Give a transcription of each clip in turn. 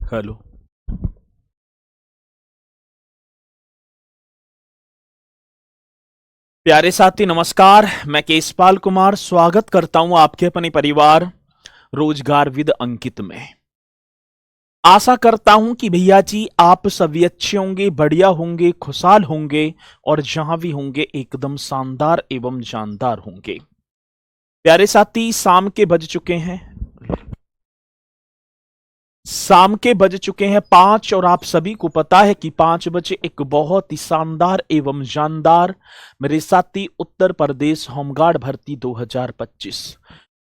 Hello. प्यारे साथी नमस्कार, मैं केशपाल कुमार स्वागत करता हूं आपके अपने परिवार रोजगार विद अंकित में। आशा करता हूं कि भैया जी आप सभी अच्छे होंगे, बढ़िया होंगे, खुशहाल होंगे और जहां भी होंगे एकदम शानदार एवं जानदार होंगे। प्यारे साथी शाम के बज चुके हैं 5 और आप सभी को पता है कि 5 बजे एक बहुत ही शानदार एवं जानदार मेरे साथी उत्तर प्रदेश होमगार्ड भर्ती 2025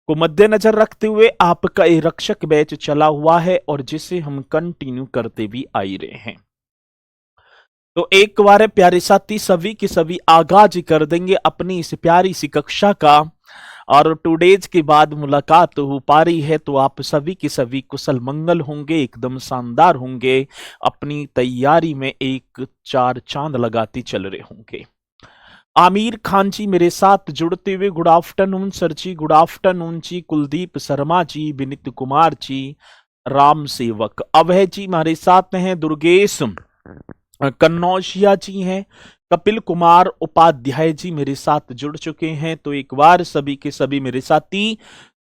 को मद्देनजर रखते हुए आपका ये रक्षक बैच चला हुआ है और जिसे हम कंटिन्यू करते भी आ ही रहे हैं। तो एक बार प्यारे साथी सभी की सभी आगाज कर देंगे अपनी इस प्यारी सी कक्षा का। और 2 डेज के बाद मुलाकात हो पा रही है तो आप सभी के सभी कुशल मंगल होंगे, एकदम शानदार होंगे, अपनी तैयारी में एक 4 चांद लगाते चल रहे होंगे। आमिर खान जी मेरे साथ जुड़ते हुए गुड आफ्टरनून सर जी, गुड आफ्टरनून जी। कुलदीप शर्मा जी, विनीत कुमार जी, राम सेवक अभय जी हमारे साथ हैं, दुर्गेश कन्नौजिया जी हैं, कपिल कुमार उपाध्याय जी मेरे साथ जुड़ चुके हैं। तो एक बार सभी के सभी मेरे साथी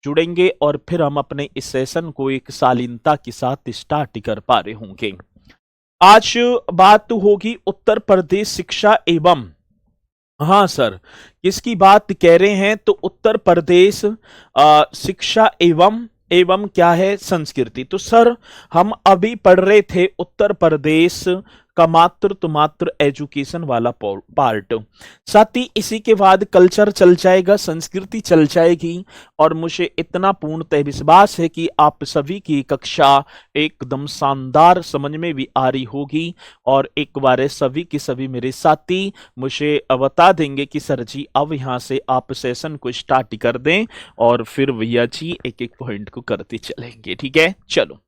जुड़ेंगे और फिर हम अपने इस सेशन को एक शालीनता के साथ स्टार्ट कर पा रहे होंगे। आज बात होगी उत्तर प्रदेश शिक्षा एवं, हाँ सर, किसकी बात कह रहे हैं? तो उत्तर प्रदेश शिक्षा एवं क्या है, संस्कृति। तो सर हम अभी पढ़ रहे थे उत्तर प्रदेश का मात्र एजुकेशन वाला पार्ट, साथ ही इसी के बाद कल्चर चल जाएगा, संस्कृति चल जाएगी और मुझे इतना पूर्णतः विश्वास है कि आप सभी की कक्षा एकदम शानदार समझ में भी आ रही होगी। और एक बार सभी के सभी मेरे साथी मुझे बता देंगे कि सर जी अब यहाँ से आप सेशन को स्टार्ट कर दें और फिर भैया जी एक एक पॉइंट को करते चलेंगे। ठीक है, चलो।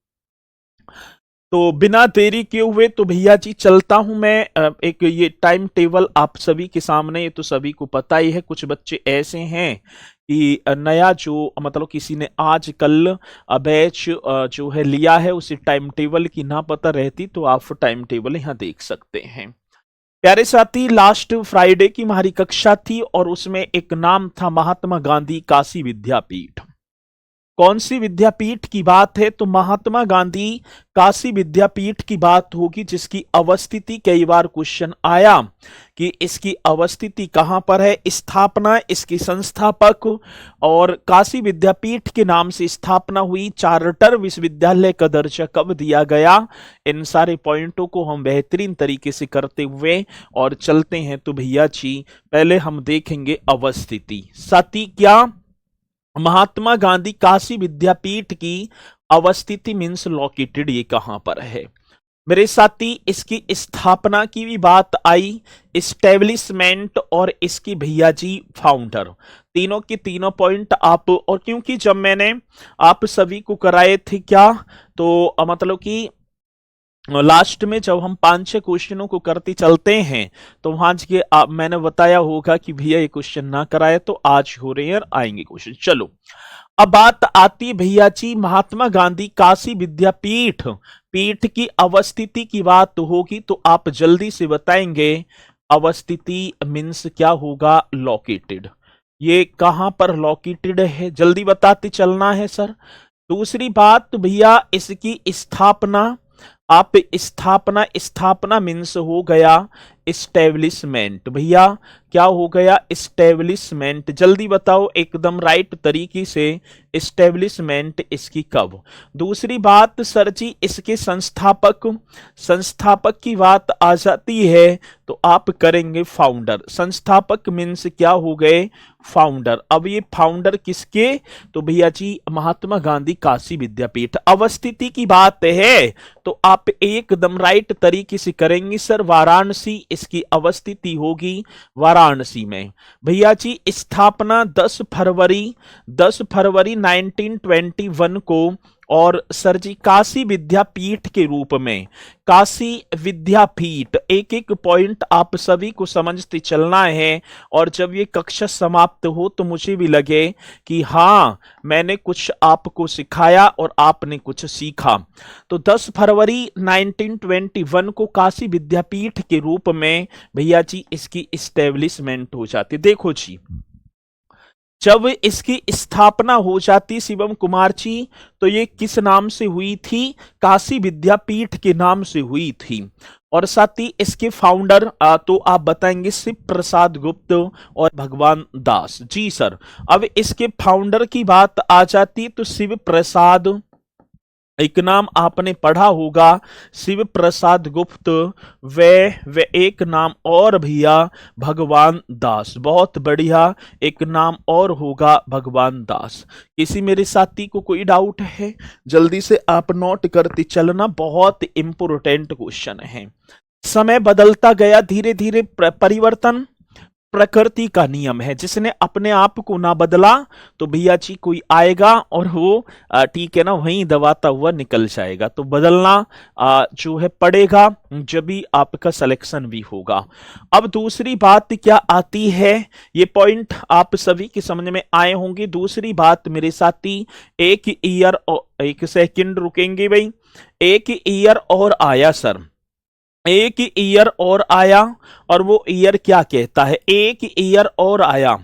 तो बिना देरी किए हुए तो भैया जी चलता हूं मैं। एक ये टाइम टेबल आप सभी के सामने, ये तो सभी को पता ही है। कुछ बच्चे ऐसे हैं कि नया जो मतलब किसी ने आज कल बैच जो है लिया है, उसी टाइम टेबल की ना पता रहती तो आप टाइम टेबल यहाँ देख सकते हैं। प्यारे साथी लास्ट फ्राइडे की हमारी कक्षा थी और उसमें एक नाम था महात्मा गांधी काशी विद्यापीठ। कौन सी विद्यापीठ की बात है? तो महात्मा गांधी काशी विद्यापीठ की बात होगी, जिसकी अवस्थिति कई बार क्वेश्चन आया कि इसकी अवस्थिति कहां पर है, स्थापना, इसकी संस्थापक और काशी विद्यापीठ के नाम से स्थापना हुई, चार्टर विश्वविद्यालय का दर्जा कब दिया गया। इन सारे पॉइंटों को हम बेहतरीन तरीके से करते हुए और चलते हैं। तो भैया जी पहले हम देखेंगे अवस्थिति। साथी क्या महात्मा गांधी काशी विद्यापीठ की अवस्थिति मीन्स लोकेटेड ये कहां पर है मेरे साथी? इसकी स्थापना की भी बात आई, इस्टेब्लिशमेंट और इसकी भैया जी फाउंडर, तीनों की तीनों पॉइंट आप। और क्योंकि जब मैंने आप सभी को कराए थे क्या, तो मतलब कि लास्ट में जब हम 5-6 क्वेश्चनों को करते चलते हैं तो वहां के मैंने बताया होगा कि भैया ये क्वेश्चन ना कराए, तो आज हो रहे हैं आएंगे क्वेश्चन। चलो अब बात आती भैया जी महात्मा गांधी काशी विद्यापीठ पीठ की अवस्थिति की बात होगी तो आप जल्दी से बताएंगे अवस्थिति मीन्स क्या होगा, लोकेटेड। ये कहां पर लोकेटेड है जल्दी बताते चलना है सर। दूसरी बात भैया इसकी स्थापना, आप स्थापना, स्थापना मीन्स हो गया इस्टेब्लिशमेंट। भैया क्या हो गया, इस्टेब्लिशमेंट। जल्दी बताओ एकदम राइट तरीके से, इस्टेब्लिशमेंट इसकी कब। दूसरी बात सर जी इसके संस्थापक, संस्थापक की बात आ जाती है तो आप करेंगे फाउंडर। संस्थापक मीन्स क्या हो गए, फाउंडर। अब ये फाउंडर किसके, तो भैया जी महात्मा गांधी काशी विद्यापीठ। अवस्थिति की बात है तो आप एकदम राइट तरीके से करेंगे सर, वाराणसी इसकी अवस्थिति होगी, वाराणसी में। भैया जी स्थापना 10 फरवरी 1921 को और सर जी काशी विद्यापीठ के रूप में, काशी विद्यापीठ, एक एक पॉइंट आप सभी को समझते चलना है। और जब ये कक्षा समाप्त हो तो मुझे भी लगे कि हाँ मैंने कुछ आपको सिखाया और आपने कुछ सीखा। तो 10 फरवरी 1921 को काशी विद्यापीठ के रूप में भैया जी इसकी इस्टेब्लिशमेंट हो जाती। देखो जी, जब इसकी स्थापना हो जाती शिवम कुमार जी, तो ये किस नाम से हुई थी? काशी विद्यापीठ के नाम से हुई थी। और साथ ही इसके फाउंडर तो आप बताएंगे शिव प्रसाद गुप्त और भगवान दास। जी सर, अब इसके फाउंडर की बात आ जाती तो शिव प्रसाद, एक नाम आपने पढ़ा होगा शिव प्रसाद गुप्त, वे एक नाम और भैया भगवान दास। बहुत बढ़िया, एक नाम और होगा भगवान दास। किसी मेरे साथी को कोई डाउट है? जल्दी से आप नोट करते चलना, बहुत इंपोर्टेंट क्वेश्चन है। समय बदलता गया, धीरे धीरे परिवर्तन प्रकृति का नियम है। जिसने अपने आप को ना बदला तो भैया जी कोई आएगा और वो ठीक है ना वहीं दबाता हुआ निकल जाएगा। तो बदलना जो है पड़ेगा, जब भी आपका सिलेक्शन भी होगा। अब दूसरी बात क्या आती है, ये पॉइंट आप सभी के समझ में आए होंगे। दूसरी बात मेरे साथी, एक ईयर, एक सेकंड रुकेंगे भाई, एक ईयर और आया सर, एक ईयर और आया। और वो ईयर क्या कहता है? एक ईयर और आया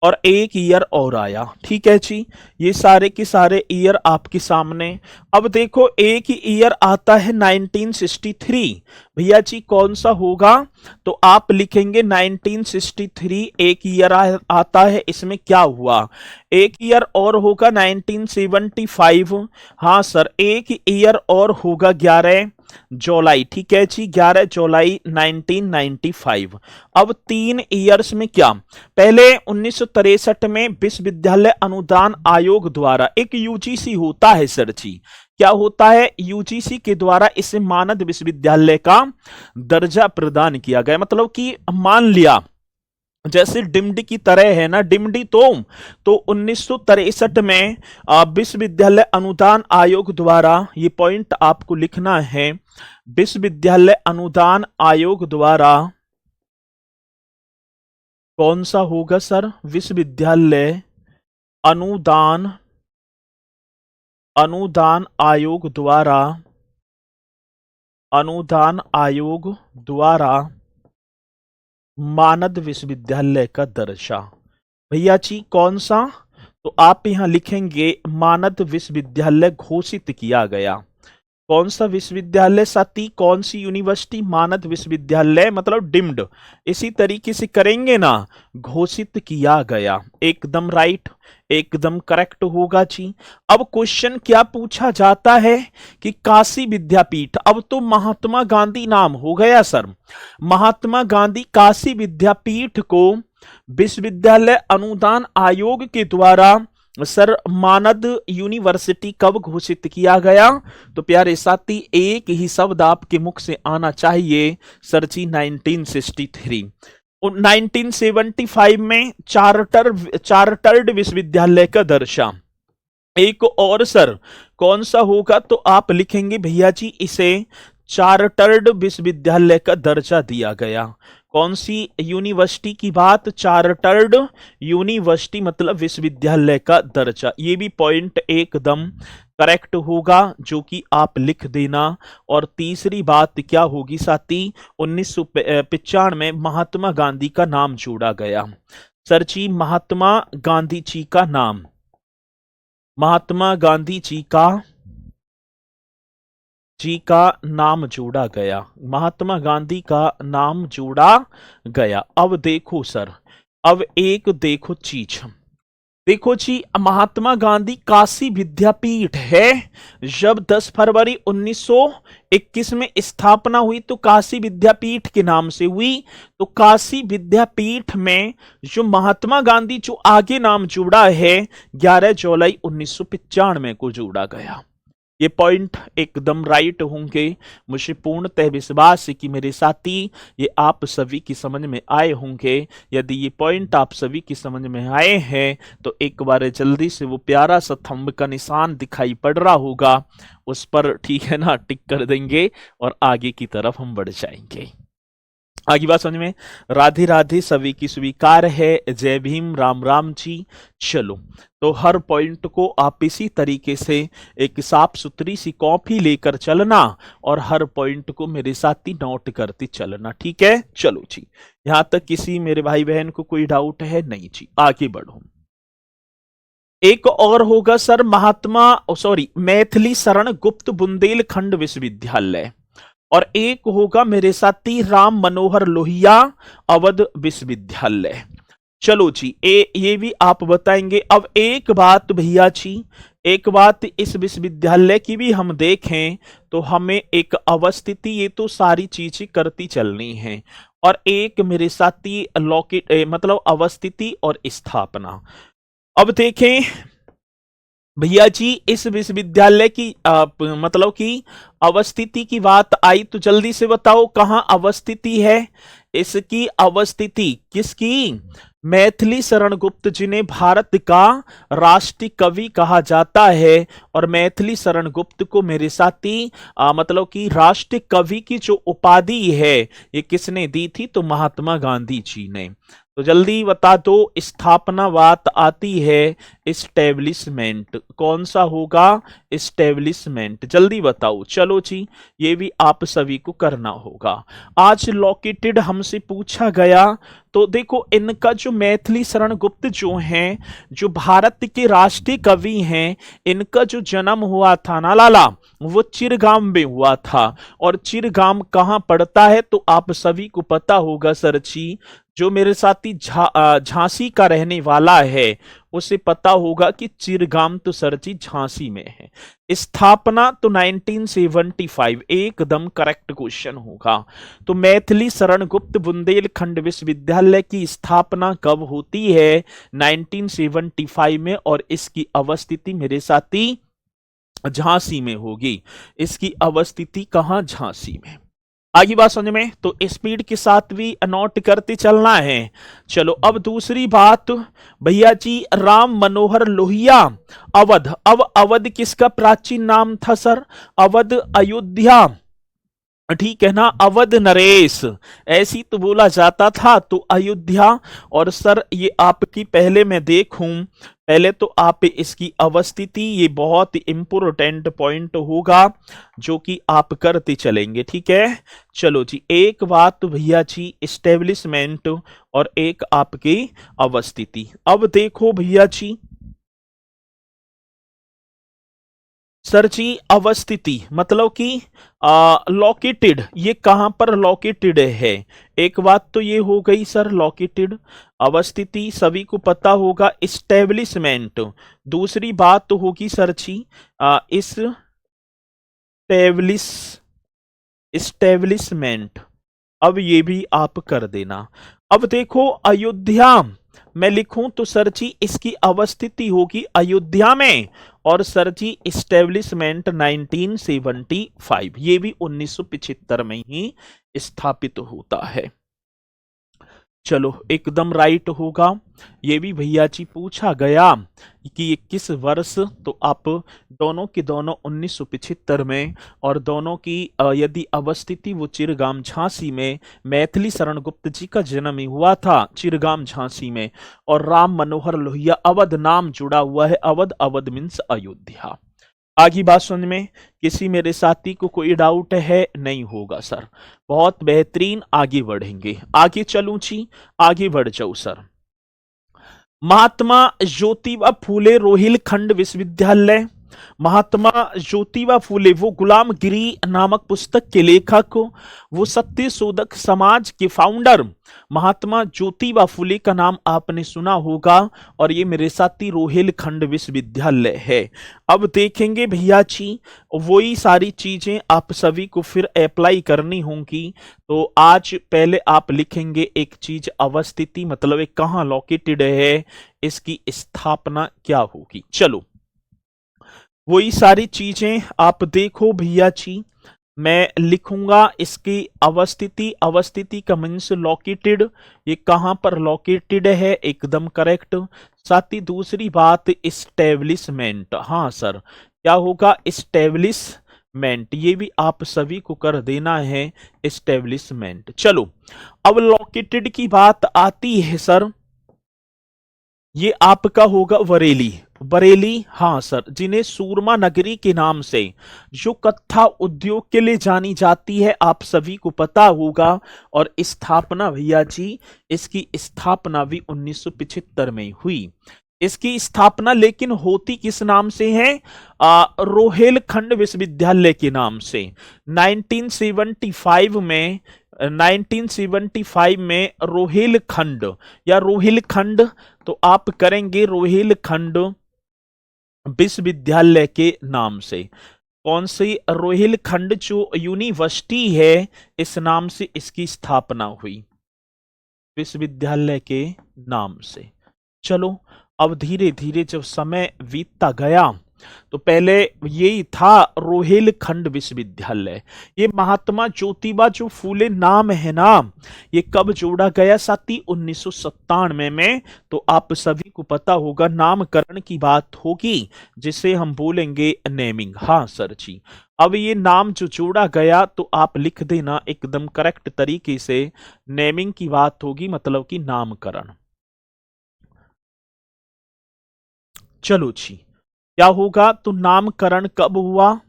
और एक ईयर और आया। ठीक है जी, ये सारे के सारे ईयर आपके सामने। अब देखो एक ईयर आता है 1963, भैया जी कौन सा होगा? तो आप लिखेंगे 1963 एक ईयर आता है। इसमें क्या हुआ? एक ईयर और होगा 1975। हाँ सर, एक ईयर और होगा 11 जुलाई। ठीक है जी, 11 जुलाई 1995। अब 3 ईयर्स में क्या? पहले 1963 में विश्वविद्यालय अनुदान आयोग द्वारा एक यूजीसी होता है सर जी। क्या होता है? यूजीसी के द्वारा इसे मानद विश्वविद्यालय का दर्जा प्रदान किया गया। मतलब कि मान लिया जैसे डिमडी की तरह है ना, डिमडी तो 1963 में विश्वविद्यालय अनुदान आयोग द्वारा, ये पॉइंट आपको लिखना है, विश्वविद्यालय अनुदान आयोग द्वारा कौन सा होगा सर? विश्वविद्यालय अनुदान आयोग द्वारा, अनुदान आयोग द्वारा मानद विश्वविद्यालय का दर्जा। भैया जी कौन सा? तो आप यहां लिखेंगे मानद विश्वविद्यालय घोषित किया गया। कौन सा विश्वविद्यालय साथी? कौन सी यूनिवर्सिटी? मानद विश्वविद्यालय मतलब डिम्ड। इसी तरीके से करेंगे ना, घोषित किया गया। एकदम राइट, एकदम करेक्ट होगा जी। अब क्वेश्चन क्या पूछा जाता है कि काशी विद्यापीठ, अब तो महात्मा गांधी नाम हो गया सर। महात्मा गांधी काशी विद्यापीठ को विश्वविद्यालय अनुदान आयोग के द्वारा सर मानद यूनिवर्सिटी कब घोषित किया गया? तो प्यारे साथी एक ही शब्द आपके मुख से आना चाहिए सर जी, 1963। 1975 में चार्टर्ड विश्वविद्यालय का दर्जा। एक और सर कौन सा होगा? तो आप लिखेंगे भैया जी इसे चार्टर्ड विश्वविद्यालय का दर्जा दिया गया। कौन सी यूनिवर्सिटी की बात? चार्टर्ड यूनिवर्सिटी मतलब विश्वविद्यालय का दर्जा। ये भी पॉइंट एकदम करेक्ट होगा, जो कि आप लिख देना। और तीसरी बात क्या होगी साथी? 1995 में महात्मा गांधी का नाम जोड़ा गया। सर जी महात्मा गांधी जी का नाम, महात्मा गांधी जी का नाम जोड़ा गया, महात्मा गांधी का नाम जोड़ा गया। अब देखो सर, अब एक देखो चीज, देखो जी महात्मा गांधी काशी विद्यापीठ है। जब 10 फरवरी 1921 में स्थापना हुई तो काशी विद्यापीठ के नाम से हुई। तो काशी विद्यापीठ में जो महात्मा गांधी जो आगे नाम जोड़ा है 11 जुलाई 1995 को जोड़ा गया। ये पॉइंट एकदम राइट होंगे। मुझे पूर्णतः विश्वास है कि मेरे साथी ये आप सभी की समझ में आए होंगे। यदि ये पॉइंट आप सभी की समझ में आए हैं तो एक बार जल्दी से वो प्यारा सा थंब का निशान दिखाई पड़ रहा होगा, उस पर ठीक है ना टिक कर देंगे और आगे की तरफ हम बढ़ जाएंगे। आगे बात समझ में। राधे राधे सभी की स्वीकार है। जय भीम, राम राम जी। चलो, तो हर पॉइंट को आप इसी तरीके से एक साफ सुथरी सी कॉपी लेकर चलना और हर पॉइंट को मेरे साथ ही नोट करते चलना, ठीक है। चलो जी, यहां तक किसी मेरे भाई बहन को कोई डाउट है? नहीं जी, आगे बढ़ो। एक और होगा सर मैथिली शरण गुप्त बुंदेलखंड विश्वविद्यालय, और एक होगा मेरे साथी राम मनोहर लोहिया अवध विश्वविद्यालय। चलो जी, ये भी आप बताएंगे। अब एक बात भैया जी, एक बात इस विश्वविद्यालय की भी हम देखें तो हमें एक अवस्थिति, ये तो सारी चीजें करती चलनी है, और एक मेरे साथी मतलब अवस्थिति और स्थापना। अब देखें भैया जी, इस विश्वविद्यालय की मतलब कि अवस्थिति की बात आई तो जल्दी से बताओ कहाँ अवस्थिति है। इसकी अवस्थिति किसकी? मैथिली शरण गुप्त, जिन्हें भारत का राष्ट्रीय कवि कहा जाता है, और मैथिली शरण गुप्त को मेरे साथी मतलब कि राष्ट्रीय कवि की जो उपाधि है ये किसने दी थी? तो महात्मा गांधी जी ने। तो जल्दी बता दो, स्थापना बात आती है, इस्टेब्लिशमेंट कौन सा होगा? इस्टेब्लिशमेंट, जल्दी बताओ। चलो जी, ये भी आप सभी को करना होगा। आज लोकेटेड हमसे पूछा गया, तो देखो इनका जो मैथिली शरण गुप्त जो हैं, जो भारत के राष्ट्रीय कवि हैं, इनका जो जन्म हुआ था ना लाला, वो चिरगाम में हुआ था। और चिरगाम कहाँ पड़ता है? तो आप सभी को पता होगा सर जी, जो मेरे साथी झांसी का रहने वाला है उसे पता होगा कि चिरगाम तो सर जी झांसी में है। स्थापना तो 1975, एकदम करेक्ट क्वेश्चन होगा। तो मैथिली शरण गुप्त बुंदेलखंड विश्वविद्यालय की स्थापना कब होती है? 1975 में, और इसकी अवस्थिति मेरे साथी झांसी में होगी। इसकी अवस्थिति कहां? झांसी में। आगे बात समझ में, तो स्पीड के साथ भी नोट करते चलना है। चलो, अब दूसरी बात भैया जी, राम मनोहर लोहिया अवध। अब अवध किसका प्राचीन नाम था सर? अवध अयोध्या, ठीक है ना, अवध नरेश ऐसी तो बोला जाता था, तो अयोध्या। और सर ये आपकी पहले मैं देखूं, पहले तो आप इसकी अवस्थिति, ये बहुत इंपोर्टेंट पॉइंट होगा जो कि आप करते चलेंगे, ठीक है। चलो जी, एक बात तो भैया जी एस्टेब्लिशमेंट और एक आपकी अवस्थिति। अब देखो भैया जी, सर जी अवस्थिति मतलब कि लोकेटेड, ये कहां पर लोकेटेड है? एक बात तो ये हो गई सर लोकेटेड। अवस्थिति सभी को पता होगा, इस्टेब्लिशमेंट दूसरी बात तो होगी सर जी इस इस्टेब्लिशमेंट। अब ये भी आप कर देना। अब देखो अयोध्या मैं लिखूं तो सर जी इसकी अवस्थिति होगी अयोध्या में, और सर जी इस्टेब्लिशमेंट 1975, ये भी 1975 में ही स्थापित होता है। चलो, एकदम राइट होगा। ये भी भैया जी पूछा गया कि ये किस वर्ष, तो आप दोनों के दोनों 1975 में, और दोनों की यदि अवस्थिति वो चिरगाम झांसी में, मैथिली शरण गुप्त जी का जन्म ही हुआ था चिरगाम झांसी में, और राम मनोहर लोहिया अवध नाम जुड़ा हुआ है, अवध, अवध मीन्स अयोध्या। आगे बात सुन में किसी मेरे साथी को कोई डाउट है? नहीं होगा सर, बहुत बेहतरीन, आगे बढ़ेंगे। आगे चलूं जी, आगे बढ़ जाऊं सर। महात्मा ज्योतिबा फूले रोहिलखंड विश्वविद्यालय। महात्मा ज्योतिबा फूले वो गुलामगिरी नामक पुस्तक के लेखक, वो सत्य शोधक समाज के फाउंडर महात्मा ज्योतिबा फूले का नाम आपने सुना होगा, और ये मेरे साथी रोहिलखंड विश्वविद्यालय है। अब देखेंगे भैया जी, वही सारी चीजें आप सभी को फिर अप्लाई करनी होंगी। तो आज पहले आप लिखेंगे एक चीज, अवस्थिति मतलब कहाँ लोकेटेड है, इसकी स्थापना क्या होगी। चलो, वही सारी चीजें आप देखो भैया जी। मैं लिखूंगा इसकी अवस्थिति, अवस्थिति का मीन्स लोकेटेड, ये कहां पर लोकेटेड है, एकदम करेक्ट। साथ ही दूसरी बात इस्टेब्लिशमेंट, हाँ सर क्या होगा, इस्टेब्लिशमेंट, ये भी आप सभी को कर देना है, इस्टेब्लिशमेंट। चलो अब लोकेटेड की बात आती है सर, ये आपका होगा बरेली, बरेली हाँ सर, जिन्हें सूरमा नगरी के नाम से, जो कत्था उद्योग के लिए जानी जाती है, आप सभी को पता होगा। और स्थापना भैया जी, इसकी स्थापना भी 1975 में हुई। इसकी स्थापना लेकिन होती किस नाम से है, रोहेलखंड विश्वविद्यालय के नाम से। 1975 में 1975 में रोहिलखंड या रोहिलखंड, तो आप करेंगे रोहिलखंड विश्वविद्यालय के नाम से। कौन सी, रोहिलखंड जो यूनिवर्सिटी है, इस नाम से इसकी स्थापना हुई, विश्वविद्यालय के नाम से। चलो अब धीरे धीरे जब समय बीतता गया, तो पहले यही था रोहिलखंड विश्वविद्यालय। ये महात्मा ज्योतिबा जो फूले नाम है ना, ये कब जोड़ा गया साथी, 1997 में। तो आप सभी को पता होगा नामकरण की बात होगी, जिसे हम बोलेंगे नेमिंग। हाँ सर जी, अब ये नाम जो जोड़ा गया तो आप लिख देना एकदम करेक्ट तरीके से, नेमिंग की बात होगी, मतलब कि नामकरण। चलो जी, क्या होगा, तो नामकरण कब हुआ,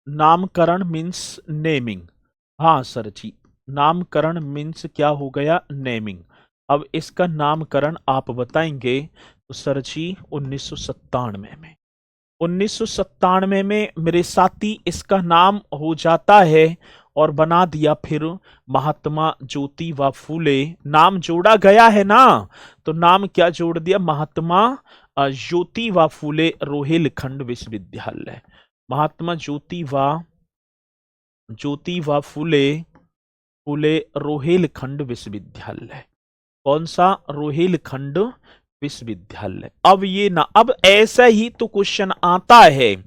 नामकरण मीन्स नेमिंग। हाँ सर जी, नामकरण मीन्स क्या हो गया, नेमिंग। अब इसका नामकरण आप बताएंगे, तो सर जी 1997 में, 1997 में मेरे साथी इसका नाम हो जाता है और बना दिया फिर महात्मा ज्योतिबा फूले। नाम जोड़ा गया है ना, तो नाम क्या जोड़ दिया, महात्मा ज्योतिबा फूले रोहिलखंड विश्वविद्यालय। महात्मा ज्योतिबा फूले रोहिलखंड विश्वविद्यालय। कौन सा, रोहिलखंड विश्वविद्यालय। अब ये ना, अब ऐसा ही तो क्वेश्चन आता है,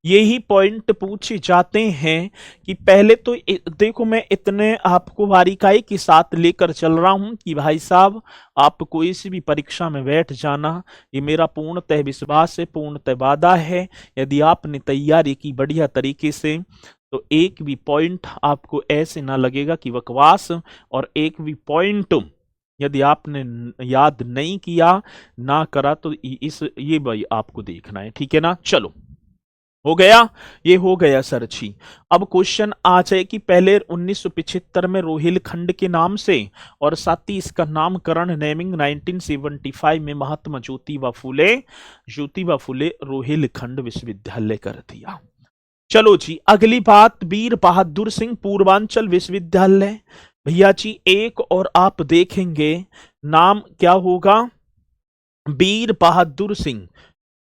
यही पॉइंट पूछे जाते हैं कि पहले तो देखो, मैं इतने आपको बारीकाई के साथ लेकर चल रहा हूं कि भाई साहब आप कोई सी भी परीक्षा में बैठ जाना, ये मेरा पूर्णतः विश्वास है, पूर्णतः वादा है। यदि आपने तैयारी की बढ़िया तरीके से, तो एक भी पॉइंट आपको ऐसे ना लगेगा कि बकवास, और एक भी पॉइंट यदि आपने याद नहीं किया, ना करा, तो ये भाई आपको देखना है, ठीक है ना। चलो हो गया, ये हो गया सर जी। अब क्वेश्चन आ जाए कि पहले 1975 में रोहिलखंड के नाम से, और साथ ही इसका नामकरण नेमिंग 1975 में महात्मा ज्योतिबा फूले रोहिलखंड विश्वविद्यालय कर दिया। चलो जी, अगली बात, वीर बहादुर सिंह पूर्वांचल विश्वविद्यालय। भैया जी एक और आप देखेंगे, नाम क्या होगा, वीर बहादुर सिंह,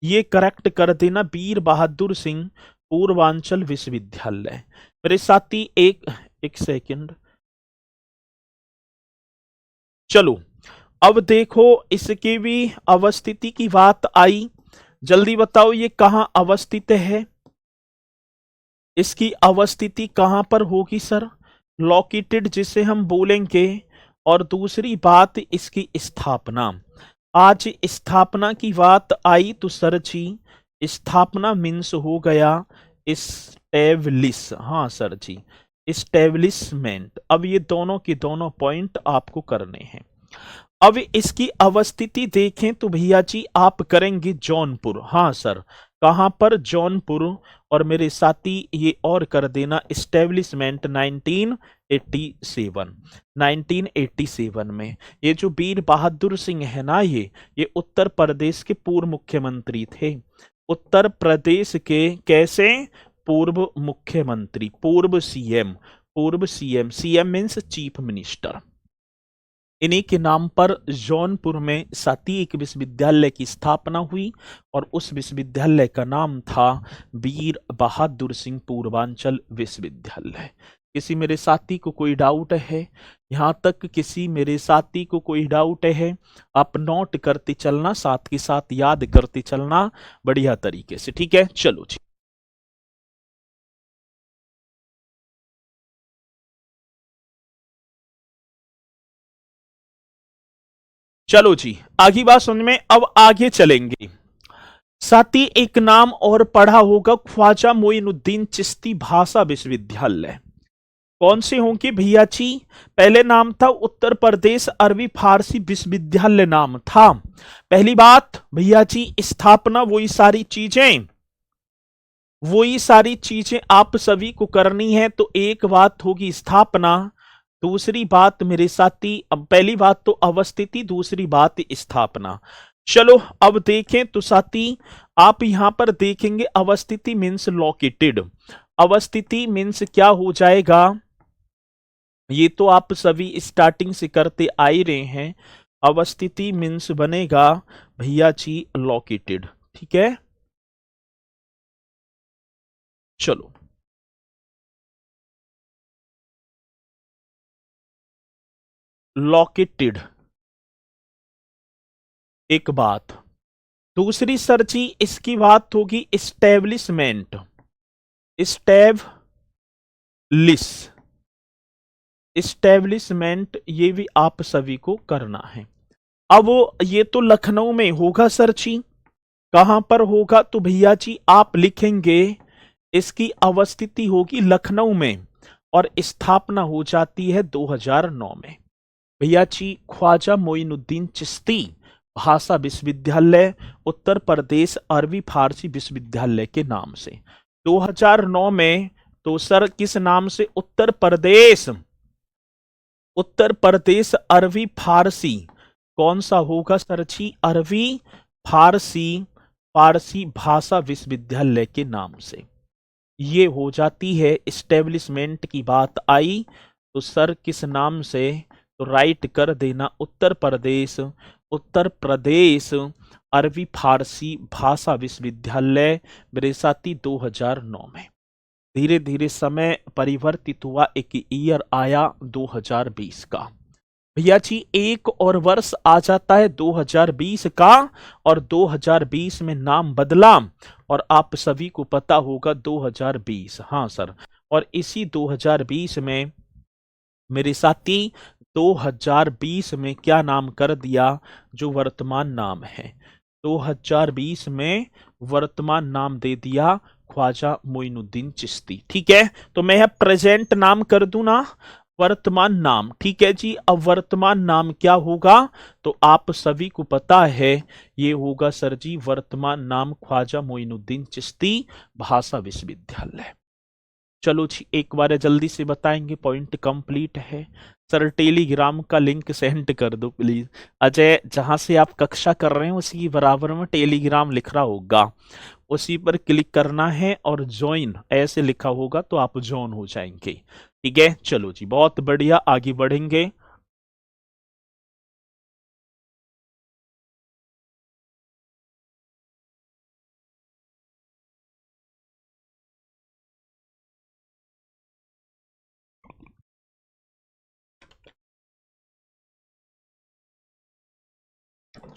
ये करेक्ट कर देना, वीर बहादुर सिंह पूर्वांचल विश्वविद्यालय। मेरे साथी एक सेकंड, चलो अब देखो इसकी भी अवस्थिति की बात आई, जल्दी बताओ ये कहां अवस्थित है, इसकी अवस्थिति कहां पर होगी सर, लोकेटेड जिसे हम बोलेंगे। और दूसरी बात इसकी स्थापना, आज स्थापना की बात आई तो सर जी स्थापना मीन्स हो गया इस्टेब्लिश, हाँ सर जी इस्टेब्लिशमेंट। अब ये दोनों के दोनों पॉइंट आपको करने हैं। अब इसकी अवस्थिति देखें तो भैया जी आप करेंगे जौनपुर, हाँ सर कहां पर, जौनपुर। और मेरे साथी ये और कर देना, इस्टेब्लिशमेंट 1987 में। ये जो वीर बहादुर सिंह है ना, ये उत्तर प्रदेश के पूर्व मुख्यमंत्री थे, उत्तर प्रदेश के कैसे, पूर्व मुख्यमंत्री, पूर्व CM, CM means chief minister. इन्हीं के नाम पर जौनपुर में सातीक विश्वविद्यालय की स्थापना हुई, और उस विश्वविद्यालय का नाम था वीर बहादुर सिंह पूर्वांचल विश्वविद्यालय। किसी मेरे साथी को कोई डाउट है? यहाँ तक किसी मेरे साथी को कोई डाउट है? आप नोट करते चलना, साथ के साथ याद करते चलना बढ़िया तरीके से, ठीक है? चलो जी। चलो जी, आगे बात समझ में, अब आगे चलेंगे। साथी एक नाम और पढ़ा होगा, ख्वाजा मोइनुद्दीन चिश्ती भाषा विश्वविद्यालय। कौन से होंगे भैया जी? पहले नाम था उत्तर प्रदेश अरबी फारसी विश्वविद्यालय नाम था। पहली बात भैया जी, स्थापना वही सारी चीजें आप सभी को करनी है। तो एक बात होगी स्थापना, दूसरी बात मेरे साथी, अब पहली बात तो अवस्थिति, दूसरी बात स्थापना। चलो अब देखें तो साथी, आप यहां पर देखेंगे अवस्थिति मीन्स लोकेटेड। अवस्थिति मीन्स क्या हो जाएगा? ये तो आप सभी स्टार्टिंग से करते आ ही रहे हैं। अवस्थिति मीन्स बनेगा भैया जी लोकेटेड, ठीक है? चलो, लोकेटेड एक बात। दूसरी सर जी इसकी बात होगी एस्टेब्लिशमेंट, एस्टेब्लिशमेंट, ये भी आप सभी को करना है। अब ये तो लखनऊ में होगा सर जी, कहां पर होगा? तो भैया जी आप लिखेंगे इसकी अवस्थिति होगी लखनऊ में और स्थापना हो जाती है 2009 में। भैया जी ख्वाजा मोइनुद्दीन चिश्ती भाषा विश्वविद्यालय उत्तर प्रदेश अरबी फारसी विश्वविद्यालय के नाम से 2009 में। तो सर किस नाम से? उत्तर प्रदेश अरबी फारसी, कौन सा होगा सर जी? अरबी फारसी भाषा विश्वविद्यालय के नाम से ये हो जाती है। एस्टेब्लिशमेंट की बात आई तो सर किस नाम से? तो राइट कर देना उत्तर प्रदेश अरबी फारसी भाषा विश्वविद्यालय, मेरे साथी 2009 में। धीरे धीरे समय परिवर्तित हुआ, एक ईयर आया 2020 का। भैया जी एक और वर्ष आ जाता है 2020 का, और 2020 में नाम बदला, और आप सभी को पता होगा 2020, हाँ सर। और इसी 2020 में मेरे साथी 2020 में क्या नाम कर दिया? जो वर्तमान नाम है 2020 में वर्तमान नाम दे दिया ख्वाजा मोइनुद्दीन चिश्ती, ठीक है? तो मैं प्रेजेंट नाम कर दूं ना, वर्तमान नाम, ठीक है जी। अब वर्तमान नाम क्या होगा? तो आप सभी को पता है ये होगा सर जी वर्तमान नाम ख्वाजा मोइनुद्दीन चिश्ती भाषा विश्वविद्यालय। चलो जी एक बार जल्दी से बताएंगे, पॉइंट कंप्लीट है। सर टेलीग्राम का लिंक सेंड कर दो प्लीज। अजय जहां से आप कक्षा कर रहे हैं उसी के बराबर में टेलीग्राम लिख रहा होगा, उसी पर क्लिक करना है और ज्वाइन ऐसे लिखा होगा तो आप ज्वाइन हो जाएंगे, ठीक है? चलो जी बहुत बढ़िया, आगे बढ़ेंगे।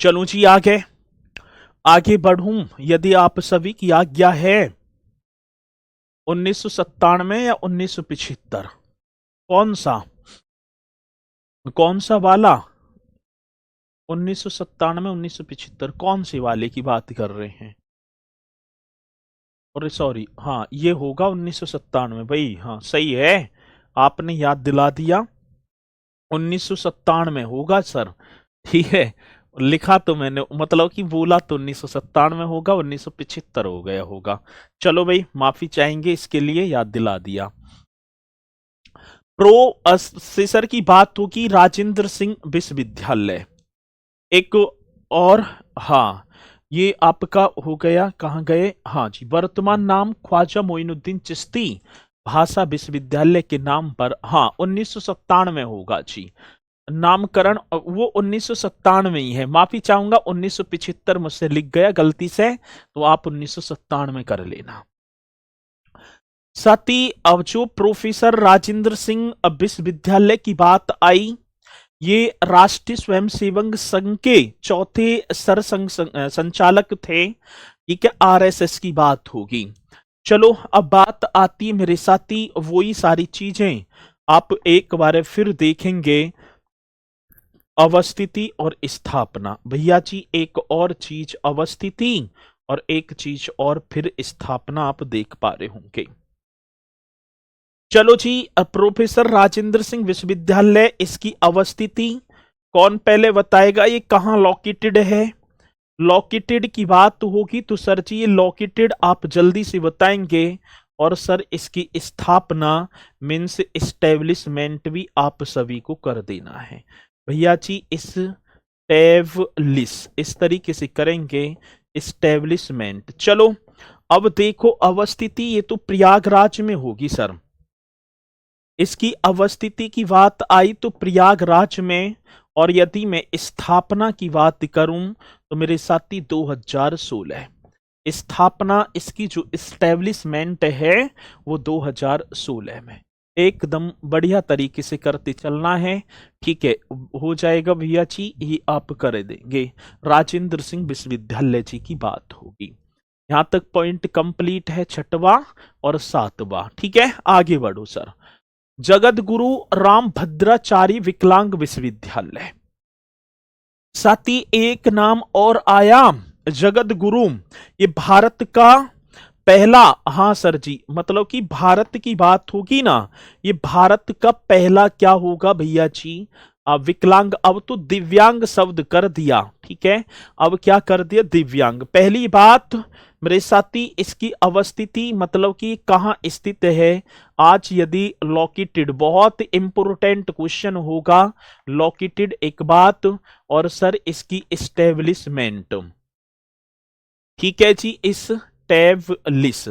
चलो जी आगे बढ़ूं यदि आप सभी की आज्ञा है। 1997 या 1975? कौन सा वाला? 1997 1975 कौन से वाले की बात कर रहे हैं? अरे सॉरी, हाँ ये होगा 1997 भाई, हाँ सही है, आपने याद दिला दिया। 1997 होगा सर, ठीक है? लिखा तो मैंने, मतलब कि बोला तो 1997 होगा, 1975 हो गया होगा। चलो भाई माफी चाहेंगे इसके लिए, याद दिला दिया। प्रोसेसर की बात होगी राजेंद्र सिंह विश्वविद्यालय एक, और हाँ ये आपका हो गया, कहाँ गए? हाँ जी, वर्तमान नाम ख्वाजा मोइनुद्दीन चिश्ती भाषा विश्वविद्यालय के नाम पर, हाँ 1997 होगा जी नामकरण, वो 1997 ही है। माफी चाहूंगा 1975 मुझसे लिख गया गलती से, तो आप 1997 कर लेना। साथ ही अब जो प्रोफेसर राजेंद्र सिंह विश्वविद्यालय की बात आई, ये राष्ट्रीय स्वयंसेवक संघ के चौथे संचालक थे। ठीक है, आरएसएस की बात होगी। चलो अब बात आती है मेरे साथी, वही सारी चीजें आप एक बार फिर देखेंगे। अवस्थिति और स्थापना, भैया जी एक और चीज अवस्थिति और एक चीज और फिर स्थापना आप देख पा रहे होंगे। चलो जी, प्रोफेसर राजेंद्र सिंह विश्वविद्यालय, इसकी अवस्थिति कौन पहले बताएगा, ये कहाँ लोकेटेड है? लोकेटेड की बात होगी तो सर जी ये लोकेटेड आप जल्दी से बताएंगे। और सर इसकी स्थापना मीन्स इस्टेब्लिशमेंट भी आप सभी को कर देना है भैया जी। इस्टेब्लिश इस तरीके से करेंगे, इस्टेब्लिशमेंट। चलो अब देखो अवस्थिति, ये तो प्रयागराज में होगी सर। इसकी अवस्थिति की बात आई तो प्रयागराज में, और यदि मैं स्थापना की बात करूं तो मेरे साथी 2016 स्थापना, इसकी जो इस्टेब्लिशमेंट है वो 2016 में। एकदम बढ़िया तरीके से करते चलना है, ठीक है, हो जाएगा भैया जी, ये आप कर देंगे। राजेंद्र सिंह विश्वविद्यालय जी की बात होगी। यहां तक पॉइंट कंप्लीट है, छठवां और सातवां। ठीक है, आगे बढ़ो सर। जगत गुरु राम भद्राचार्य विकलांग विश्वविद्यालय, साथ ही एक नाम और आया जगत गुरु, ये भारत का पहला, हाँ सर जी, मतलब कि भारत की बात होगी ना, ये भारत का पहला क्या होगा भैया जी, विकलांग। अब तो दिव्यांग शब्द कर दिया, ठीक है, अब क्या कर दिया, दिव्यांग। पहली बात मेरे साथी, इसकी अवस्थिति मतलब कि कहाँ स्थित है। आज यदि लोकेटेड, बहुत इंपोर्टेंट क्वेश्चन होगा, लोकेटेड एक बात, और सर इसकी इस्टेब्लिशमेंट, ठीक है जी, इस टैबलिस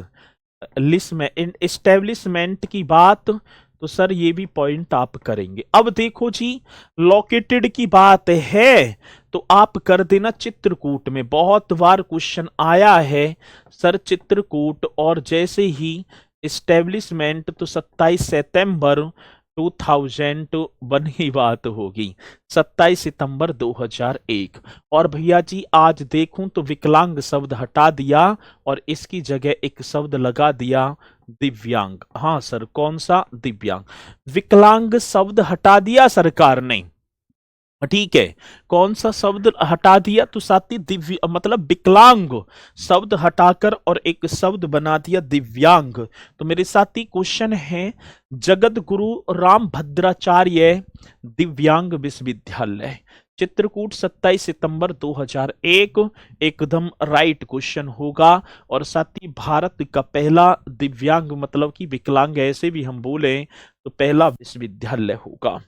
लिस्ट में इस्टेब्लिशमेंट की बात, तो सर ये भी पॉइंट आप करेंगे। अब देखो जी, लोकेटेड की बात है तो आप कर देना चित्रकूट में, बहुत बार क्वेश्चन आया है सर चित्रकूट। और जैसे ही इस्टेब्लिशमेंट तो 27 सितंबर 2001 की बात होगी, 27 सितंबर 2001। और भैया जी आज देखूं तो विकलांग शब्द हटा दिया और इसकी जगह एक शब्द लगा दिया दिव्यांग। हाँ सर, कौन सा, दिव्यांग। विकलांग शब्द हटा दिया सरकार ने, ठीक है, कौन सा शब्द हटा दिया, तो साथी दिव्य मतलब विकलांग शब्द हटाकर और एक शब्द बना दिया दिव्यांग। तो मेरे साथी क्वेश्चन है, जगत गुरु राम भद्राचार्य दिव्यांग विश्वविद्यालय, चित्रकूट 27 सितंबर 2001, एकदम राइट क्वेश्चन होगा। और साथ ही भारत का पहला दिव्यांग मतलब कि विकलांग ऐसे भी हम बोले तो पहला विश्वविद्यालय होगा।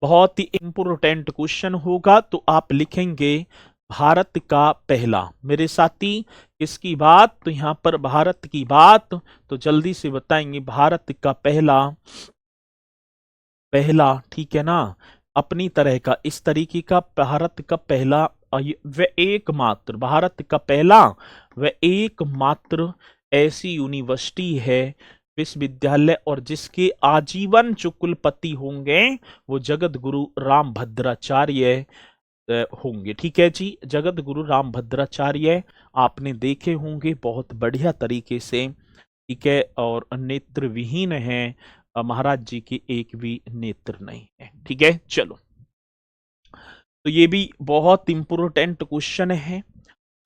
बहुत ही इंपोर्टेंट क्वेश्चन होगा, तो आप लिखेंगे भारत का पहला। मेरे साथी किसकी बात, तो यहां पर भारत की बात, तो जल्दी से बताएंगे भारत का पहला, पहला, ठीक है ना, अपनी तरह का इस तरीके का भारत का पहला व एकमात्र, भारत का पहला व एकमात्र ऐसी यूनिवर्सिटी है, विश्वविद्यालय, और जिसके आजीवन जो कुलपति होंगे वो जगत गुरु राम भद्राचार्य होंगे। ठीक है जी, जगत गुरु राम भद्राचार्य आपने देखे होंगे बहुत बढ़िया तरीके से, ठीक है, और नेत्र विहीन है, महाराज जी के एक भी नेत्र नहीं है। ठीक है, चलो, तो ये भी बहुत इंपोर्टेंट क्वेश्चन है।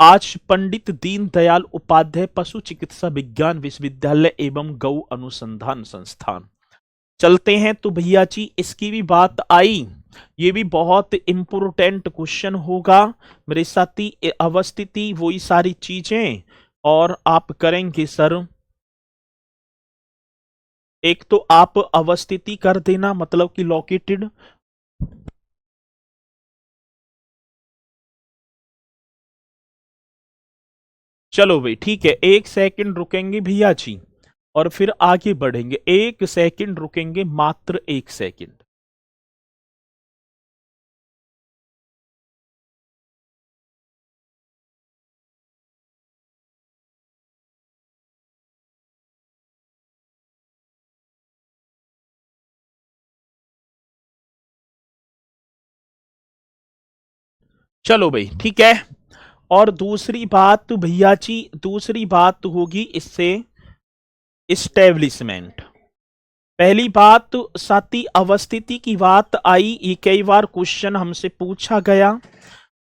आज पंडित दीनदयाल उपाध्याय पशु चिकित्सा विज्ञान विश्वविद्यालय एवं गौ अनुसंधान संस्थान, चलते हैं तो भैया जी इसकी भी बात आई, ये भी बहुत इंपोर्टेंट क्वेश्चन होगा मेरे साथी। अवस्थिति वही सारी चीजें, और आप करेंगे सर, एक तो आप अवस्थिति कर देना मतलब कि लोकेटेड, चलो भाई ठीक है, एक सेकंड रुकेंगे भैया जी और फिर आगे बढ़ेंगे, एक सेकंड रुकेंगे, मात्र एक सेकंड। चलो भाई ठीक है। और दूसरी बात भैया जी, दूसरी बात होगी इससे इस्टेब्लिशमेंट। पहली बात साथी अवस्थिति की बात आई, ये कई बार क्वेश्चन हमसे पूछा गया।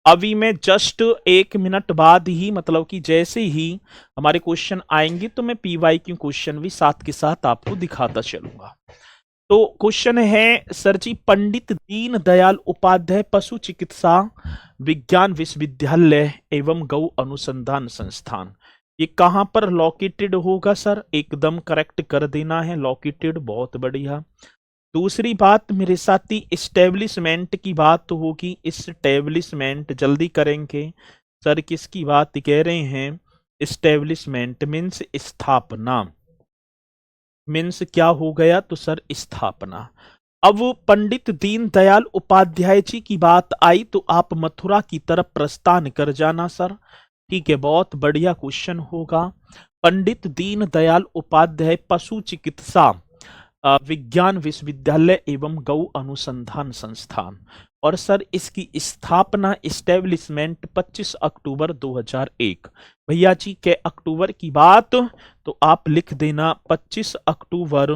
अभी मैं जस्ट 1 मिनट बाद ही, मतलब कि जैसे ही हमारे क्वेश्चन आएंगे तो मैं पीवाईक्यू क्वेश्चन भी साथ के साथ आपको दिखाता चलूंगा। तो क्वेश्चन है सर जी, पंडित दीनदयाल उपाध्याय पशु चिकित्सा विज्ञान विश्वविद्यालय एवं गौ अनुसंधान संस्थान, ये कहां पर लोकेटेड होगा सर? एकदम करेक्ट कर देना है, लोकेटेड, बहुत बढ़िया। दूसरी बात मेरे साथी इस्टेब्लिशमेंट की बात होगी। इस्टेब्लिशमेंट जल्दी करेंगे सर, किसकी बात कह रहे हैं? इस्टेब्लिशमेंट मीन्स स्थापना, मीन्स क्या हो गया? तो सर स्थापना। अब पंडित दीनदयाल उपाध्याय जी की बात आई तो आप मथुरा की तरफ प्रस्थान कर जाना सर। ठीक है, बहुत बढ़िया क्वेश्चन होगा। पंडित दीनदयाल उपाध्याय पशु चिकित्सा विज्ञान विश्वविद्यालय एवं गौ अनुसंधान संस्थान, और सर इसकी स्थापना इस्टेब्लिशमेंट 25 अक्टूबर 2001। भैया जी के अक्टूबर की बात तो आप लिख देना 25 अक्टूबर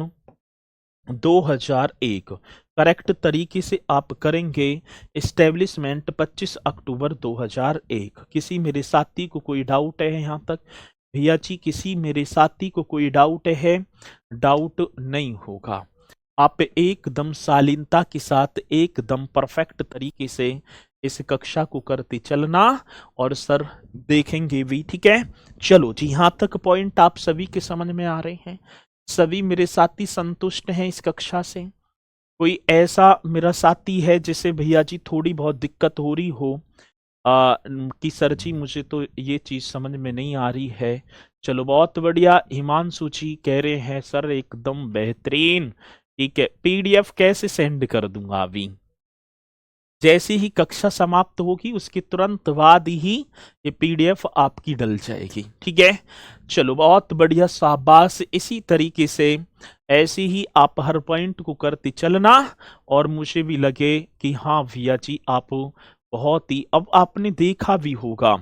2001। करेक्ट तरीके से आप करेंगे इस्टेब्लिशमेंट 25 अक्टूबर 2001। किसी मेरे साथी को कोई डाउट है यहां तक? भैया जी किसी मेरे साथी को कोई डाउट है? डाउट नहीं होगा। आप एकदम शालीनता के साथ एकदम परफेक्ट तरीके से इस कक्षा को करते चलना, और सर देखेंगे भी। ठीक है, चलो जी, यहां तक पॉइंट आप सभी के समझ में आ रहे हैं? सभी मेरे साथी संतुष्ट हैं इस कक्षा से? कोई ऐसा मेरा साथी है जिसे भैया जी थोड़ी बहुत दिक्कत हो रही हो कि सर जी मुझे तो ये चीज समझ में नहीं आ रही है? चलो बहुत बढ़िया। हिमांशु जी कह रहे हैं सर एकदम बेहतरीन। ठीक है, पीडीएफ कैसे सेंड कर दूंगा? अभी जैसी ही कक्षा समाप्त होगी उसके तुरंत बाद ही ये पीडीएफ आपकी डल जाएगी। ठीक है, चलो बहुत बढ़िया, शाबाश। इसी तरीके से ऐसे ही आप हर पॉइंट को करते चलना, और मुझे भी लगे कि हाँ भैया जी आप बहुत ही, अब आपने देखा भी होगा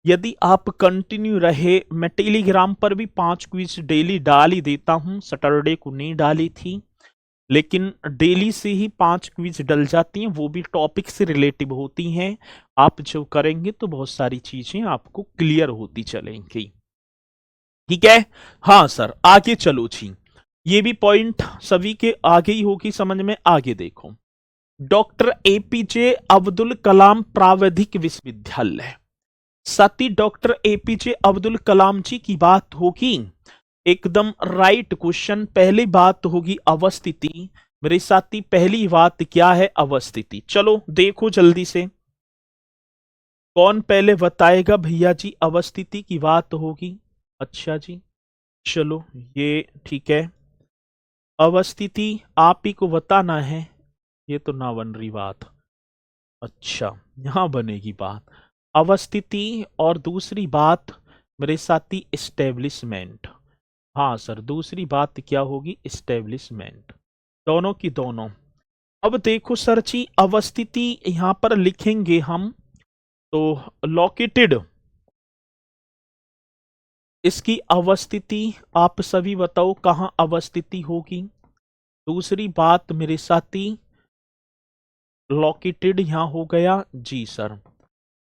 यदि आप कंटिन्यू रहे, मैं टेलीग्राम पर भी 5 क्विज डेली डाल ही देता हूं। सैटरडे को नहीं डाली थी, लेकिन डेली से ही 5 क्विज डल जाती हैं, वो भी टॉपिक से रिलेटिव होती हैं। आप जो करेंगे तो बहुत सारी चीजें आपको क्लियर होती चलेंगी। ठीक है, हाँ सर आगे चलो जी। ये भी पॉइंट सभी के आगे ही होगी समझ में। आगे देखो, डॉक्टर एपीजे अब्दुल कलाम प्रावैधिक विश्वविद्यालय। साथी डॉक्टर एपीजे अब्दुल कलाम जी की बात होगी, एकदम राइट क्वेश्चन। पहली बात होगी अवस्थिति। मेरे साथी पहली बात क्या है? अवस्थिति। चलो देखो जल्दी से, कौन पहले बताएगा? भैया जी अवस्थिति की बात होगी। अच्छा जी, चलो ये ठीक है। अवस्थिति आप ही को बताना है, ये तो ना बन रही बात। अच्छा, यहां बनेगी बात अवस्थिति। और दूसरी बात मेरे साथी इस्टेब्लिशमेंट। हाँ सर, दूसरी बात क्या होगी? इस्टेब्लिशमेंट। दोनों की दोनों। अब देखो सर जी, अवस्थिति यहां पर लिखेंगे हम तो लोकेटेड, इसकी अवस्थिति आप सभी बताओ कहां अवस्थिति होगी? दूसरी बात मेरे साथी लोकेटेड यहां हो गया जी सर।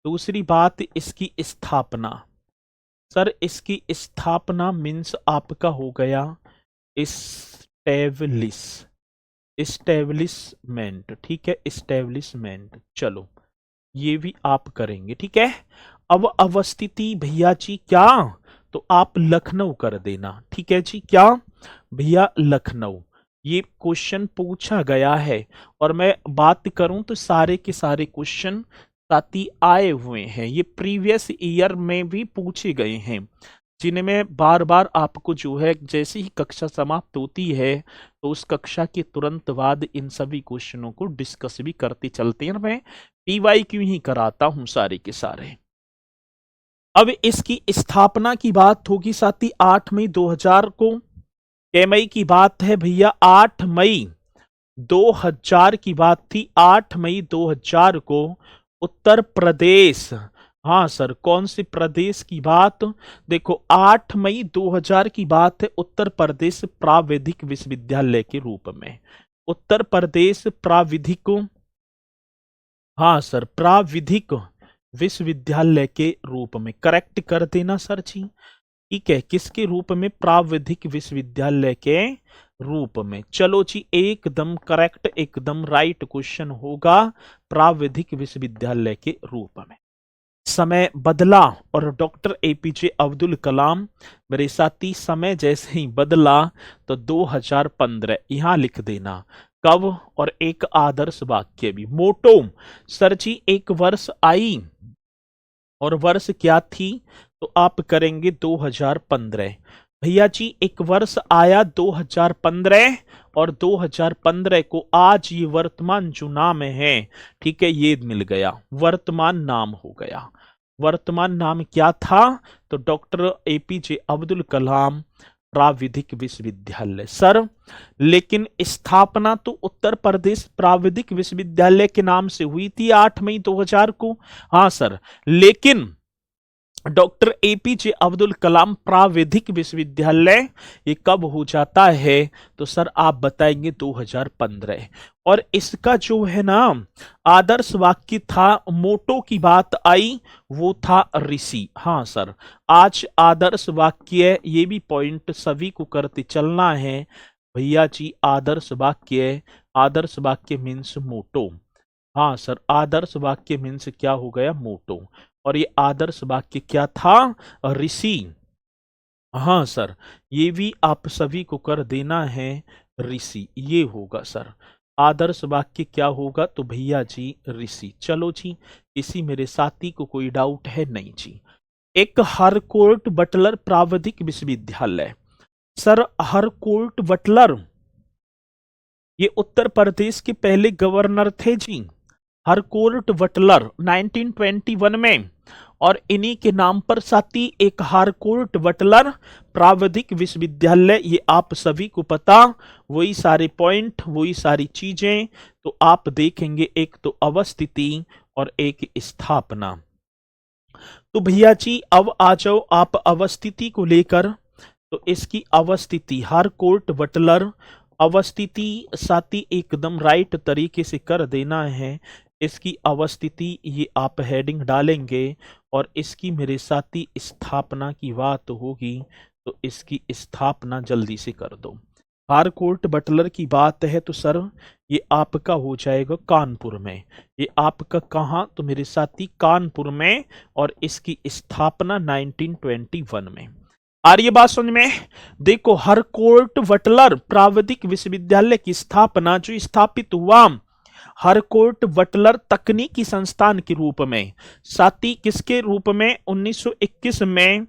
दूसरी बात इसकी स्थापना। सर इसकी स्थापना मीन्स आपका हो गया इस्टेब्लिश, इस्टेब्लिशमेंट। ठीक है, इस्टेब्लिशमेंट। चलो ये भी आप करेंगे। ठीक है, अब अवस्थिति भैया जी क्या? तो आप लखनऊ कर देना। ठीक है जी, क्या भैया? लखनऊ। ये क्वेश्चन पूछा गया है, और मैं बात करूं तो सारे के सारे क्वेश्चन साथ ही आए हुए हैं, ये प्रीवियस ईयर में भी पूछे गए हैं, जिनमें बार बार आपको जो है जैसे ही कक्षा समाप्त होती है तो उस कक्षा के तुरंत बाद इन सभी क्वेश्चनों को डिस्कस भी करते चलते हैं। मैं पीवाईक्यू ही कराता हूं सारे के सारे। अब इसकी स्थापना की बात होगी साथी 8 मई 2000 को। कै मई की बात है भैया? 8 मई 2000 की बात थी। 8 मई 2000 को उत्तर प्रदेश। हाँ सर, कौन सी प्रदेश की बात? देखो 8 मई 2000 की बात है, उत्तर प्रदेश प्राविधिक विश्वविद्यालय के रूप में। उत्तर प्रदेश प्राविधिक, हाँ सर, प्राविधिक विश्वविद्यालय के रूप में। करेक्ट कर देना सर जी। ठीक है, किसके रूप में? प्राविधिक विश्वविद्यालय के रूप में। चलो जी, एकदम करेक्ट, एकदम राइट क्वेश्चन होगा, प्राविधिक विश्वविद्यालय के रूप में। समय बदला और डॉक्टर एपीजे अब्दुल कलाम, मेरे साथी, समय जैसे ही बदला तो 2015 यहां लिख देना। कब? और एक आदर्श वाक्य भी। मोटो सर जी, एक वर्ष आई और वर्ष क्या थी? तो आप करेंगे 2015। भैया जी, एक वर्ष आया 2015 और 2015 को आज ये वर्तमान जो नाम है, ठीक है, ये मिल गया, वर्तमान नाम हो गया। वर्तमान नाम क्या था? तो डॉक्टर एपीजे अब्दुल कलाम प्राविधिक विश्वविद्यालय। सर लेकिन स्थापना तो उत्तर प्रदेश प्राविधिक विश्वविद्यालय के नाम से हुई थी 8 मई 2000 को। हाँ सर, लेकिन डॉक्टर एपीजे अब्दुल कलाम प्राविधिक विश्वविद्यालय ये कब हो जाता है? तो सर आप बताएंगे 2015। और इसका जो है ना आदर्श वाक्य था, मोटो की बात आई, वो था ऋषि। हाँ सर, आज आदर्श वाक्य, ये भी पॉइंट सभी को करते चलना है भैया जी। आदर्श वाक्य, आदर्श वाक्य मीन्स मोटो। हाँ सर, आदर्श वाक्य मीन्स क्या हो गया? मोटो। और ये आदर्श वाक्य क्या था? ऋषि। हाँ सर, ये भी आप सभी को कर देना है, ऋषि ये होगा सर। आदर्श वाक्य क्या होगा? तो भैया जी ऋषि। चलो जी, इसी मेरे साथी को कोई डाउट है? नहीं जी। एक हरकोर्ट बटलर प्राविधिक विश्वविद्यालय। सर हरकोर्ट बटलर ये उत्तर प्रदेश के पहले गवर्नर थे जी, हरकोर्ट बटलर 1921 में। और इन्हीं के नाम पर साथी एक हरकोर्ट बटलर प्राविधिक विश्वविद्यालय, ये आप सभी को पता, वही सारे पॉइंट, वही सारी चीजें। तो आप देखेंगे एक तो अवस्थिति और एक स्थापना। तो भैया जी अब आ जाओ आप अवस्थिति को लेकर। तो इसकी अवस्थिति हरकोर्ट बटलर, अवस्थिति साथी एकदम राइट तरीके से कर देना है। इसकी अवस्थिति ये आप हेडिंग डालेंगे और इसकी मेरे साथी स्थापना की बात होगी, तो इसकी स्थापना जल्दी से कर दो। हरकोर्ट बटलर की बात है तो सर ये आपका हो जाएगा कानपुर में। ये आपका कहाँ? तो मेरे साथी कानपुर में। और इसकी स्थापना 1921 में। आ रही है बात समझ में? देखो हरकोर्ट बटलर प्राविधिक विश्वविद्यालय की स्थापना जो स्थापित हुआ हरकोर्ट बटलर तकनीकी संस्थान के रूप में, साथी किसके रूप में? 1921 में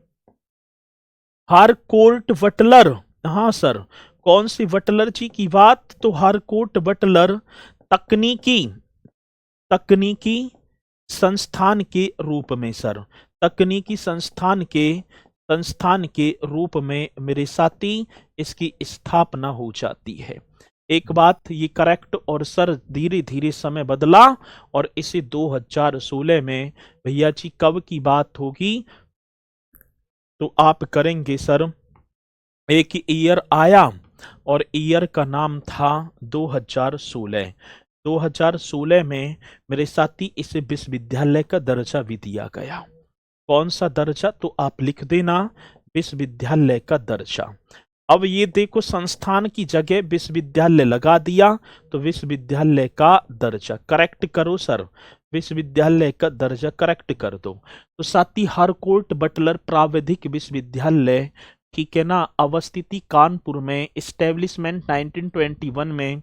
हरकोर्ट बटलर। हाँ सर, कौन सी बटलर जी की बात? तो हरकोर्ट बटलर तकनीकी, तकनीकी संस्थान के रूप में सर, तकनीकी संस्थान के रूप में मेरे साथी इसकी स्थापना हो जाती है। एक बात ये करेक्ट। और सर धीरे धीरे समय बदला और इसे 2016 में भैया जी कब की बात होगी? तो आप करेंगे सर, एक ईयर आया और ईयर का नाम था 2016। 2016 में मेरे साथी इसे विश्वविद्यालय का दर्जा भी दिया गया। कौन सा दर्जा? तो आप लिख देना विश्वविद्यालय का दर्जा। अब ये देखो संस्थान की जगह विश्वविद्यालय लगा दिया, तो विश्वविद्यालय का दर्जा करेक्ट करो सर, विश्वविद्यालय का दर्जा करेक्ट कर दो। तो साथी हरकोर्ट बटलर प्राविधिक विश्वविद्यालय, ठीक है ना, अवस्थिति कानपुर में, इस्टेब्लिशमेंट 1921 में,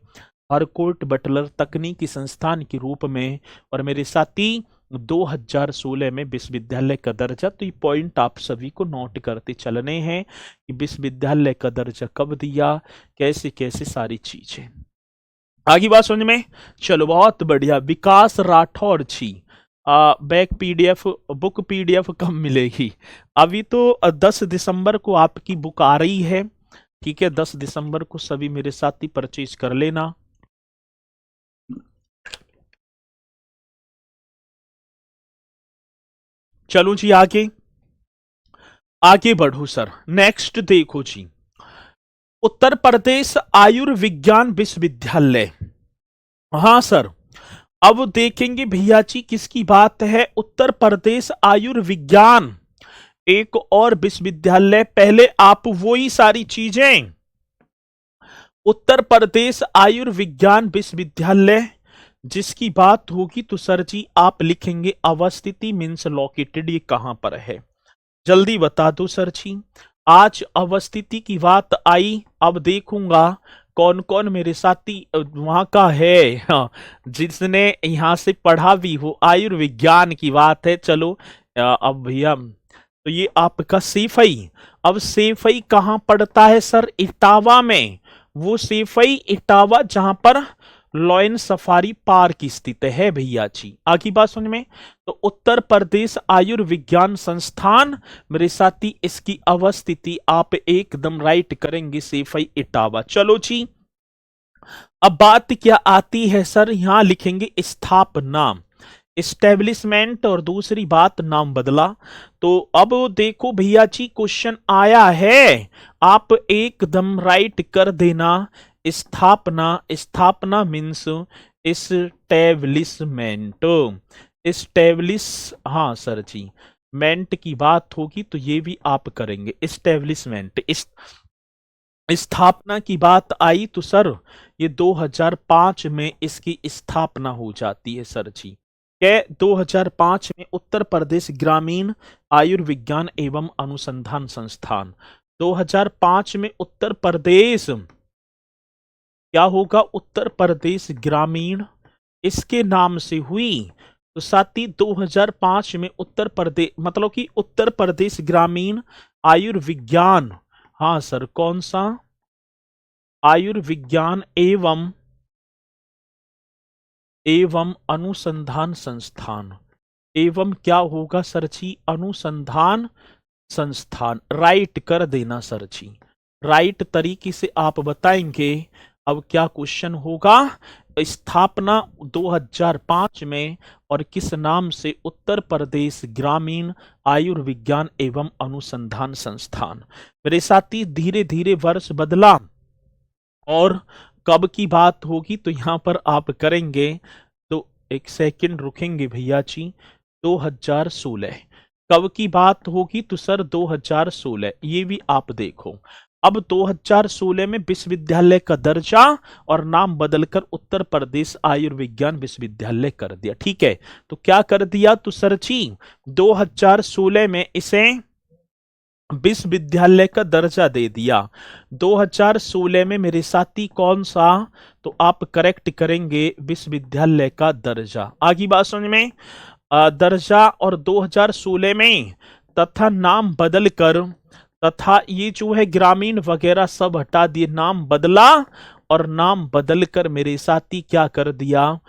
हरकोर्ट बटलर तकनीकी संस्थान के रूप में, और मेरे साथी 2016 में विश्वविद्यालय का दर्जा। तो ये पॉइंट आप सभी को नोट करते चलने हैं कि विश्वविद्यालय का दर्जा कब दिया, कैसे कैसे सारी चीजें। आगे बात समझ में? चलो बहुत बढ़िया। विकास राठौर जी, बैक पीडीएफ, बुक पीडीएफ कब मिलेगी? अभी तो 10 दिसंबर को आपकी बुक आ रही है, ठीक है, 10 दिसंबर को सभी मेरे साथी परचेज कर लेना। चलो जी आगे आगे बढ़ो सर। नेक्स्ट देखो जी, उत्तर प्रदेश आयुर्विज्ञान विश्वविद्यालय। हाँ सर, अब देखेंगे भैया जी किसकी बात है। उत्तर प्रदेश आयुर्विज्ञान एक और विश्वविद्यालय। पहले आप वही सारी चीजें, उत्तर प्रदेश आयुर्विज्ञान विश्वविद्यालय जिसकी बात होगी तो सर जी आप लिखेंगे अवस्थिति मीन्स लोकेटेड, ये कहां पर है जल्दी बता दो सर जी। आज अवस्थिति की बात आई, अब देखूंगा कौन कौन मेरे साथी वहां का है, हाँ, जिसने यहां से पढ़ा भी हो। आयुर्विज्ञान की बात है। चलो अब भैया तो ये आपका सेफई। अब सेफई कहाँ पड़ता है सर? इटावा में। वो सेफई इटावा जहां पर लॉयन सफारी पार्क स्थित है भैया जी। आगे बात समझ में। तो उत्तर प्रदेश आयुर्विज्ञान संस्थान मेरे साथी, इसकी अवस्थिति आप एकदम राइट करेंगे सेफई इटावा। चलो जी, अब बात क्या आती है सर, यहां लिखेंगे स्थापना, इस्टेब्लिशमेंट, और दूसरी बात नाम बदला। तो अब देखो भैया जी क्वेश्चन आया है, आप एकदम राइट कर देना। स्थापना, स्थापना मीन्स इस्टेब्लिशमेंट, इस्टेब्लिश, हाँ सर जी, मेंट की बात होगी तो ये भी आप करेंगे इस्टेब्लिशमेंट। स्थापना की बात आई तो सर ये 2005 में इसकी स्थापना हो जाती है सर जी। क्या 2005 में उत्तर प्रदेश ग्रामीण आयुर्विज्ञान एवं अनुसंधान संस्थान, 2005 में उत्तर प्रदेश क्या होगा, उत्तर प्रदेश ग्रामीण इसके नाम से हुई। तो साथ ही 2005 में उत्तर प्रदेश मतलब कि उत्तर प्रदेश ग्रामीण आयुर्विज्ञान, हाँ सर कौन सा, आयुर्विज्ञान एवं अनुसंधान संस्थान, एवं क्या होगा सर जी, अनुसंधान संस्थान। राइट कर देना सर जी, राइट तरीके से आप बताएंगे। अब क्या क्वेश्चन होगा, स्थापना 2005 में और किस नाम से, उत्तर प्रदेश ग्रामीण आयुर्विज्ञान एवं अनुसंधान संस्थान। मेरे साथी धीरे धीरे वर्ष बदला और कब की बात होगी तो यहां पर आप करेंगे, तो एक सेकंड रुकेंगे भैया जी। 2016 कब की बात होगी तो सर 2016, ये भी आप देखो। अब 2016 में विश्वविद्यालय का दर्जा और नाम बदलकर उत्तर प्रदेश आयुर्विज्ञान विश्वविद्यालय कर दिया। ठीक है, तो क्या कर दिया तो सर जी 2016 में इसे विश्वविद्यालय का दर्जा दे दिया। 2016 में मेरे साथी कौन सा, तो आप करेक्ट करेंगे विश्वविद्यालय का दर्जा। आगे बात समझ में, दर्जा और 2016 में तथा नाम बदलकर, तथा ये जो है ग्रामीण वगैरह सब हटा दिए, नाम बदला और नाम बदलकर मेरे साथी क्या कर दिया,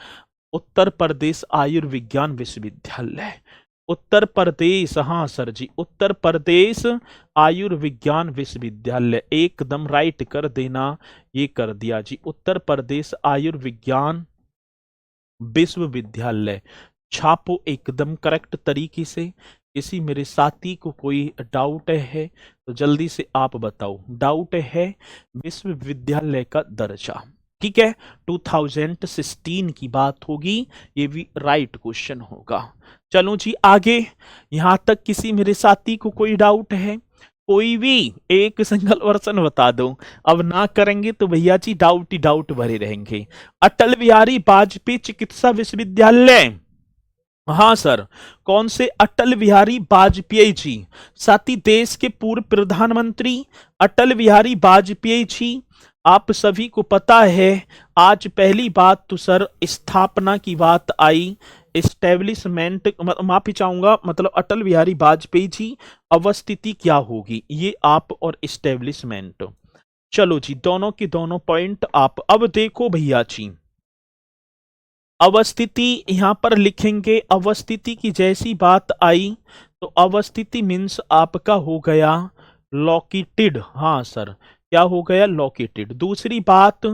उत्तर प्रदेश आयुर्विज्ञान विश्वविद्यालय। उत्तर प्रदेश, हाँ सर जी, उत्तर प्रदेश आयुर्विज्ञान विश्वविद्यालय एकदम राइट कर देना। ये कर दिया जी, उत्तर प्रदेश आयुर्विज्ञान विश्वविद्यालय। छापो एकदम करेक्ट तरीके से। किसी मेरे साथी को कोई डाउट है तो जल्दी से आप बताओ। डाउट है विश्वविद्यालय का दर्जा, ठीक है, 2016 की बात होगी, ये भी राइट क्वेश्चन होगा। चलो जी आगे, यहां तक किसी मेरे साथी को कोई डाउट है? कोई भी एक सिंगल वर्सन बता दो। अब ना करेंगे तो भैया जी डाउट ही डाउट भरे रहेंगे। अटल बिहारी वाजपेयी चिकित्सा विश्वविद्यालय, हाँ सर, कौन से, अटल बिहारी वाजपेयी जी। साथ ही देश के पूर्व प्रधानमंत्री अटल बिहारी वाजपेयी जी, आप सभी को पता है। आज पहली बात तो सर स्थापना की बात आई, एस्टेब्लिशमेंट, माफी चाहूंगा, मतलब अटल बिहारी वाजपेयी जी अवस्थिति क्या होगी, ये आप और एस्टेब्लिशमेंट। चलो जी, दोनों के दोनों पॉइंट आप। अब देखो भैया जी, अवस्थिति यहां पर लिखेंगे। अवस्थिति की जैसी बात आई तो अवस्थिति मीन्स आपका हो गया लोकेटेड, हाँ सर, क्या हो गया, लोकेटेड। दूसरी बात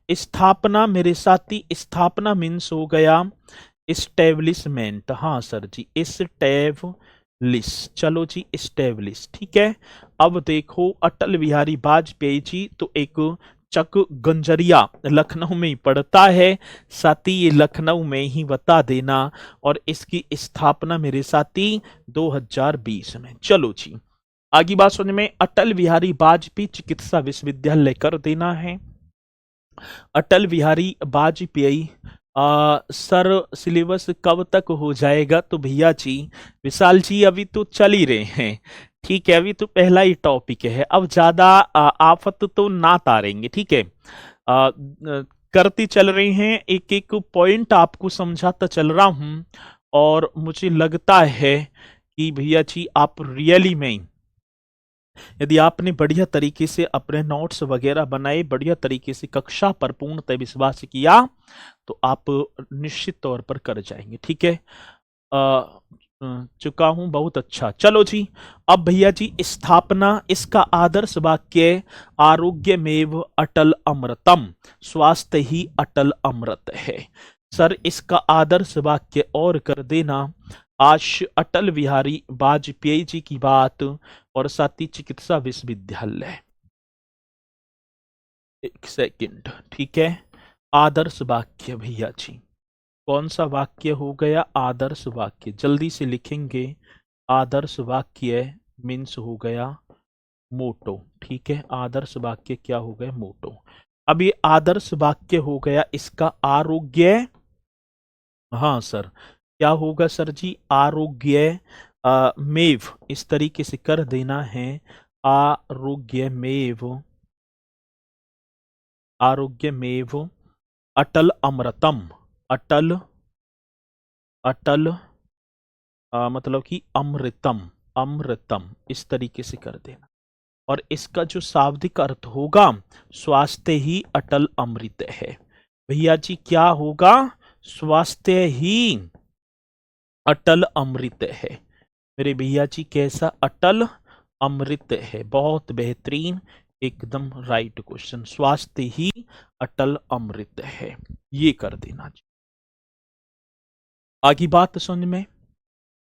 स्थापना, मेरे साथी स्थापना मीन्स हो गया इस्टेब्लिशमेंट, हाँ सर जी, चलो जी, स्टेब्लिश, ठीक है। अब देखो, अटल बिहारी वाजपेयी जी तो एक चक गंजरिया लखनऊ में ही पड़ता है, साथी ये लखनऊ में ही बता देना। और इसकी स्थापना मेरे साथी 2020 में। चलो जी, आगे बात सुनने में, अटल बिहारी वाजपेयी चिकित्सा विश्वविद्यालय कर देना है। अटल बिहारी वाजपेयी सर सिलेबस कब तक हो जाएगा? तो भैया जी, विशाल जी अभी तो चल ही रहे हैं, ठीक है, अभी तो पहला ही टॉपिक है, अब ज्यादा आफत तो ना तारेंगे, ठीक है। करते चल रहे हैं, एक एक पॉइंट आपको समझाता चल रहा हूं, और मुझे लगता है कि भैया जी आप रियली में, यदि आपने बढ़िया तरीके से अपने नोट्स वगैरह बनाए, बढ़िया तरीके से कक्षा पर पूर्णतः विश्वास किया, तो आप निश्चित तौर पर कर जाएंगे, ठीक है। चुका हूं, बहुत अच्छा। चलो जी, अब भैया जी स्थापना, इसका आदर्श वाक्य, आरोग्यमेव अटल अमृतम, स्वास्थ्य ही अटल अमृत है। सर इसका आदर्श वाक्य और कर देना, आज अटल बिहारी वाजपेयी जी की बात, और साथ ही चिकित्सा विश्वविद्यालय। एक सेकंड, ठीक है। आदर्श वाक्य भैया जी, कौन सा वाक्य हो गया? आदर्श वाक्य, जल्दी से लिखेंगे। आदर्श वाक्य मीन्स हो गया मोटो, ठीक है। आदर्श वाक्य क्या हो गया? मोटो। अब ये आदर्श वाक्य हो गया इसका आरोग्य, हाँ सर, क्या होगा सर जी? आरोग्य मेव, इस तरीके से कर देना है, आरोग्यमेव, आरोग्यमेव अटल अमृतम, अटल, अटल मतलब कि अमृतम, अमृतम, इस तरीके से कर देना। और इसका जो शाब्दिक अर्थ होगा, स्वास्थ्य ही अटल अमृत है। भैया जी क्या होगा? स्वास्थ्य ही अटल अमृत है। मेरे भैया जी कैसा? अटल अमृत है, बहुत बेहतरीन, एकदम राइट क्वेश्चन, स्वास्थ्य ही अटल अमृत है, ये कर देना जी। आगे बात समझ में,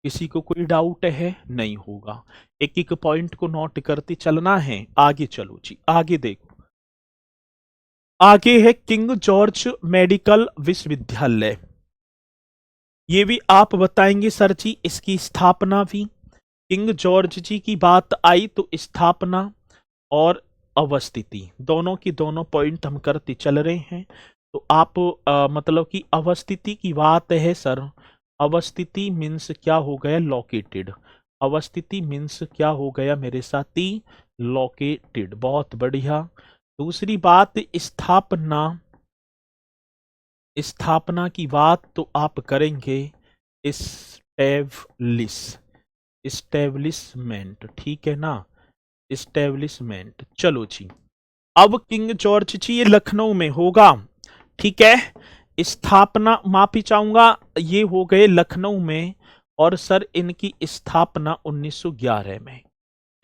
किसी को कोई डाउट है? नहीं होगा, एक एक पॉइंट को नोट करते चलना है। आगे चलो जी, आगे देखो, आगे है किंग जॉर्ज मेडिकल विश्वविद्यालय। ये भी आप बताएंगे सर जी, इसकी स्थापना भी, किंग जॉर्ज जी की बात आई तो स्थापना और अवस्थिति, दोनों की दोनों पॉइंट हम करते चल रहे हैं। तो आप मतलब कि अवस्थिति की बात है सर, अवस्थिति मीन्स क्या हो गया? लोकेटेड। अवस्थिति मीन्स क्या हो गया मेरे साथी? लोकेटेड, बहुत बढ़िया। दूसरी बात स्थापना, स्थापना की बात तो आप करेंगे स्टेब्लिश, स्टेब्लिशमेंट, ठीक है ना, स्टेब्लिशमेंट। चलो जी, अब किंग जॉर्ज जी ये लखनऊ में होगा, ठीक है। स्थापना माफी चाहूंगा, ये हो गए लखनऊ में, और सर इनकी स्थापना 1911 में,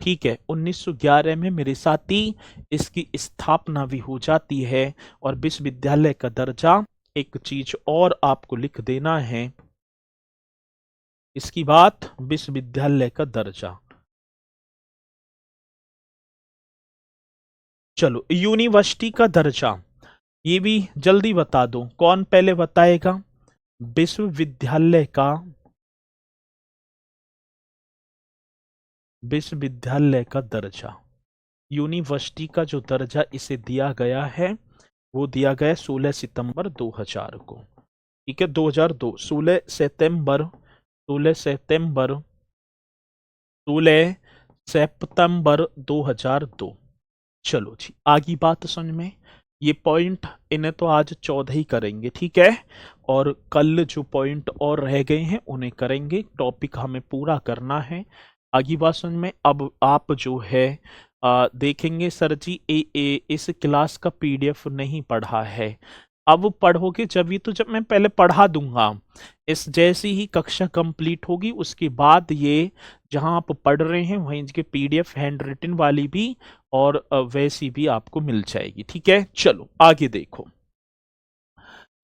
ठीक है, 1911 में मेरे साथी इसकी स्थापना भी हो जाती है। और विश्वविद्यालय का दर्जा, एक चीज और आपको लिख देना है इसकी बात, विश्वविद्यालय का दर्जा। चलो, यूनिवर्सिटी का दर्जा, ये भी जल्दी बता दो, कौन पहले बताएगा? विश्वविद्यालय का, विश्वविद्यालय का दर्जा, यूनिवर्सिटी का जो दर्जा इसे दिया गया है, वो दिया गया 16 सितंबर 2000 को, ठीक है। 2002, 16 सितंबर, 16 सितंबर, 16 सितंबर 2002। चलो जी, आगे बात समझ में, ये पॉइंट इन्हें तो आज 14 ही करेंगे, ठीक है, और कल जो पॉइंट और रह गए हैं उन्हें करेंगे, टॉपिक हमें पूरा करना है। आगे बात समझ में, अब आप जो है देखेंगे सर जी इस क्लास का पीडीएफ नहीं पढ़ा है, अब पढ़ोगे जब ही, तो जब मैं पहले पढ़ा दूंगा, इस जैसी ही कक्षा कंप्लीट होगी उसके बाद ये जहां आप पढ़ रहे हैं वहीं इसके पीडीएफ हैंड रिटन वाली भी और वैसी भी आपको मिल जाएगी, ठीक है। चलो आगे देखो,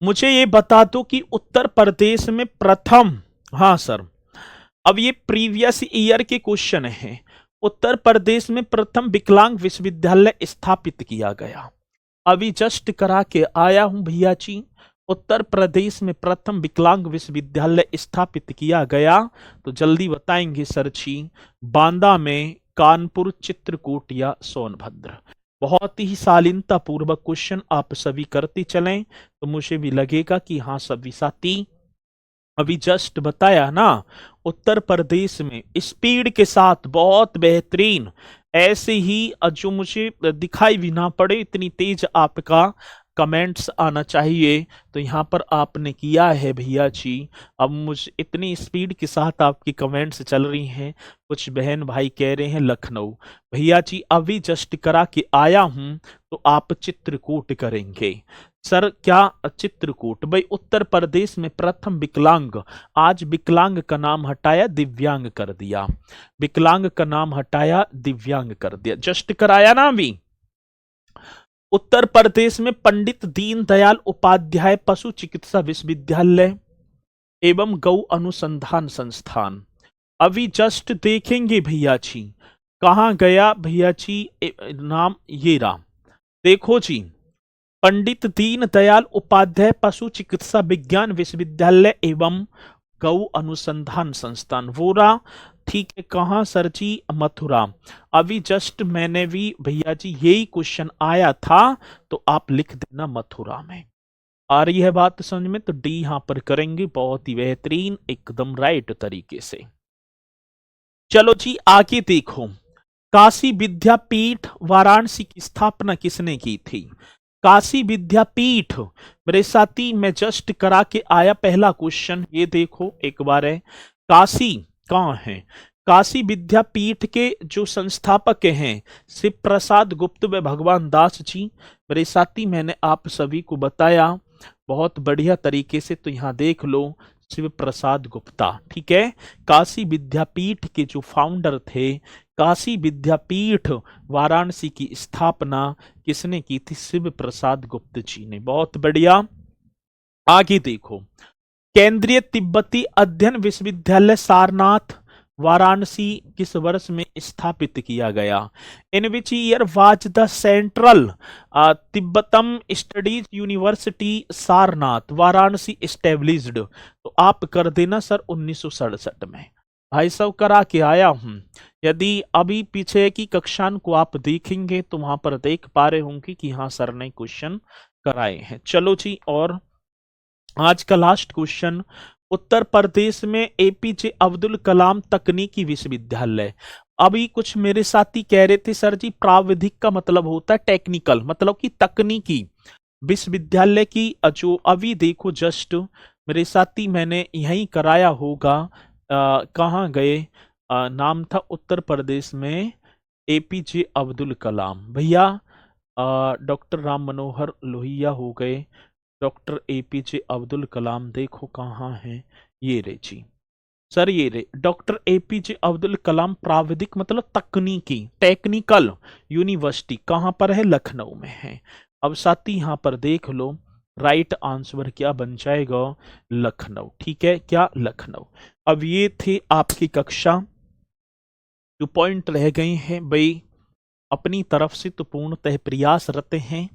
मुझे ये बता दो कि उत्तर प्रदेश में प्रथम, हाँ सर, अब ये प्रीवियस ईयर के क्वेश्चन हैं। उत्तर प्रदेश में प्रथम विकलांग विश्वविद्यालय स्थापित किया गया। अभी जस्ट करा के आया हूं भैया जी। उत्तर प्रदेश में प्रथम विकलांग विश्वविद्यालय स्थापित किया गया, तो जल्दी बताएंगे सर जी। बांदा में, कानपुर, चित्रकूट या सोनभद्र। बहुत ही शालीनता पूर्वक क्वेश्चन आप सभी करते चलें, तो मुझे भी लगेगा कि हाँ सभी साथी अभी जस्ट बताया ना। उत्तर प्रदेश में स्पीड के साथ बहुत बेहतरीन, ऐसे ही जो मुझे दिखाई भी ना पड़े इतनी तेज आपका कमेंट्स आना चाहिए, तो यहाँ पर आपने किया है भैया जी। अब मुझे इतनी स्पीड के साथ आपकी कमेंट्स चल रही हैं। कुछ बहन भाई कह रहे हैं लखनऊ। भैया जी अभी जस्ट करा के आया हूं, तो आप चित्रकूट करेंगे। सर क्या चित्रकूट? भाई उत्तर प्रदेश में प्रथम विकलांग, आज विकलांग का नाम हटाया दिव्यांग कर दिया, विकलांग का नाम हटाया दिव्यांग कर दिया, जस्ट कराया ना अभी। उत्तर प्रदेश में पंडित दीनदयाल उपाध्याय पशु चिकित्सा विश्वविद्यालय एवं गौ अनुसंधान संस्थान। अभी जस्ट देखेंगे भैया जी, कहां गया भैया जी नाम, ये रहा देखो जी, पंडित दीनदयाल उपाध्याय पशु चिकित्सा विज्ञान विश्वविद्यालय एवं गौ अनुसंधान संस्थान, वो रहा। ठीक है, कहां सर जी? मथुरा। अभी जस्ट मैंने भी भैया जी यही क्वेश्चन आया था, तो आप लिख देना मथुरा में। आ रही है बात समझ में? तो डी यहां पर करेंगे, बहुत ही बेहतरीन, एकदम राइट तरीके से। चलो जी आगे देखो, काशी विद्यापीठ वाराणसी की स्थापना किसने की थी? काशी विद्यापीठ मेरे साथी मैं जस्ट करा के आया पहला क्वेश्चन, ये देखो एक बार है। काशी कहां है? काशी विद्यापीठ के जो संस्थापक हैं शिव प्रसाद गुप्त व भगवान दास जी। मेरे साथी मैंने आप सभी को बताया बहुत बढ़िया तरीके से, तो यहां देख लो शिव प्रसाद गुप्ता। ठीक है, काशी विद्यापीठ के जो फाउंडर थे, काशी विद्यापीठ वाराणसी की स्थापना किसने की थी? शिव प्रसाद गुप्त जी ने। बहुत बढ़िया, आगे देखो, केंद्रीय तिब्बती अध्ययन विश्वविद्यालय सारनाथ वाराणसी किस वर्ष में स्थापित किया गया? In which year was the central Tibetan studies university Sarnath Varanasi established? तो आप कर देना सर 1967 में। भाई साहब करा के आया हूं। यदि अभी पीछे की कक्षा को आप देखेंगे तो वहां पर देख पा रहे होंगे कि हाँ सर ने क्वेश्चन कराए हैं। चलो जी, और आज का लास्ट क्वेश्चन, उत्तर प्रदेश में एपीजे अब्दुल कलाम तकनीकी विश्वविद्यालय। अभी कुछ मेरे साथी कह रहे थे सर जी प्राविधिक का मतलब होता है टेक्निकल, मतलब कि तकनीकी विश्वविद्यालय की जो अभी देखो जस्ट मेरे साथी मैंने यहीं कराया होगा। कहाँ गए? नाम था उत्तर प्रदेश में एपीजे अब्दुल कलाम। भैया डॉक्टर राम मनोहर लोहिया हो गए, डॉक्टर एपीजे अब्दुल कलाम देखो कहाँ हैं, ये रे जी सर, ये रे डॉक्टर एपीजे अब्दुल कलाम प्राविधिक मतलब तकनीकी टेक्निकल यूनिवर्सिटी कहाँ पर है? लखनऊ में है। अब साथी यहाँ पर देख लो, राइट आंसर क्या बन जाएगा? लखनऊ। ठीक है, क्या? लखनऊ। अब ये थे आपकी कक्षा, जो पॉइंट रह गए हैं भाई अपनी तरफ से तो पूर्णतः प्रयासरत हैं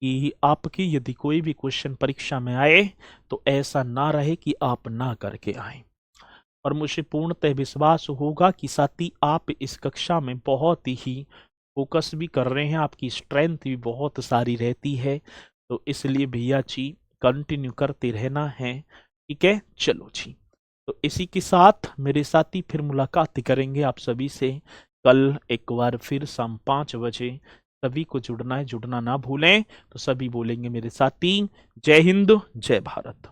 कि आपकी यदि कोई भी क्वेश्चन परीक्षा में आए तो ऐसा ना रहे कि आप ना करके आए। और मुझे पूर्णतः विश्वास होगा कि साथी आप इस कक्षा में बहुत ही फोकस भी कर रहे हैं, आपकी स्ट्रेंथ भी बहुत सारी रहती है, तो इसलिए भैया जी कंटिन्यू करते रहना है। ठीक है, चलो जी, तो इसी के साथ मेरे साथी फिर मुलाकात करेंगे आप सभी से कल एक बार फिर शाम 5 बजे। सभी को जुड़ना है, जुड़ना ना भूलें। तो सभी बोलेंगे मेरे साथी, जय हिंद, जय भारत।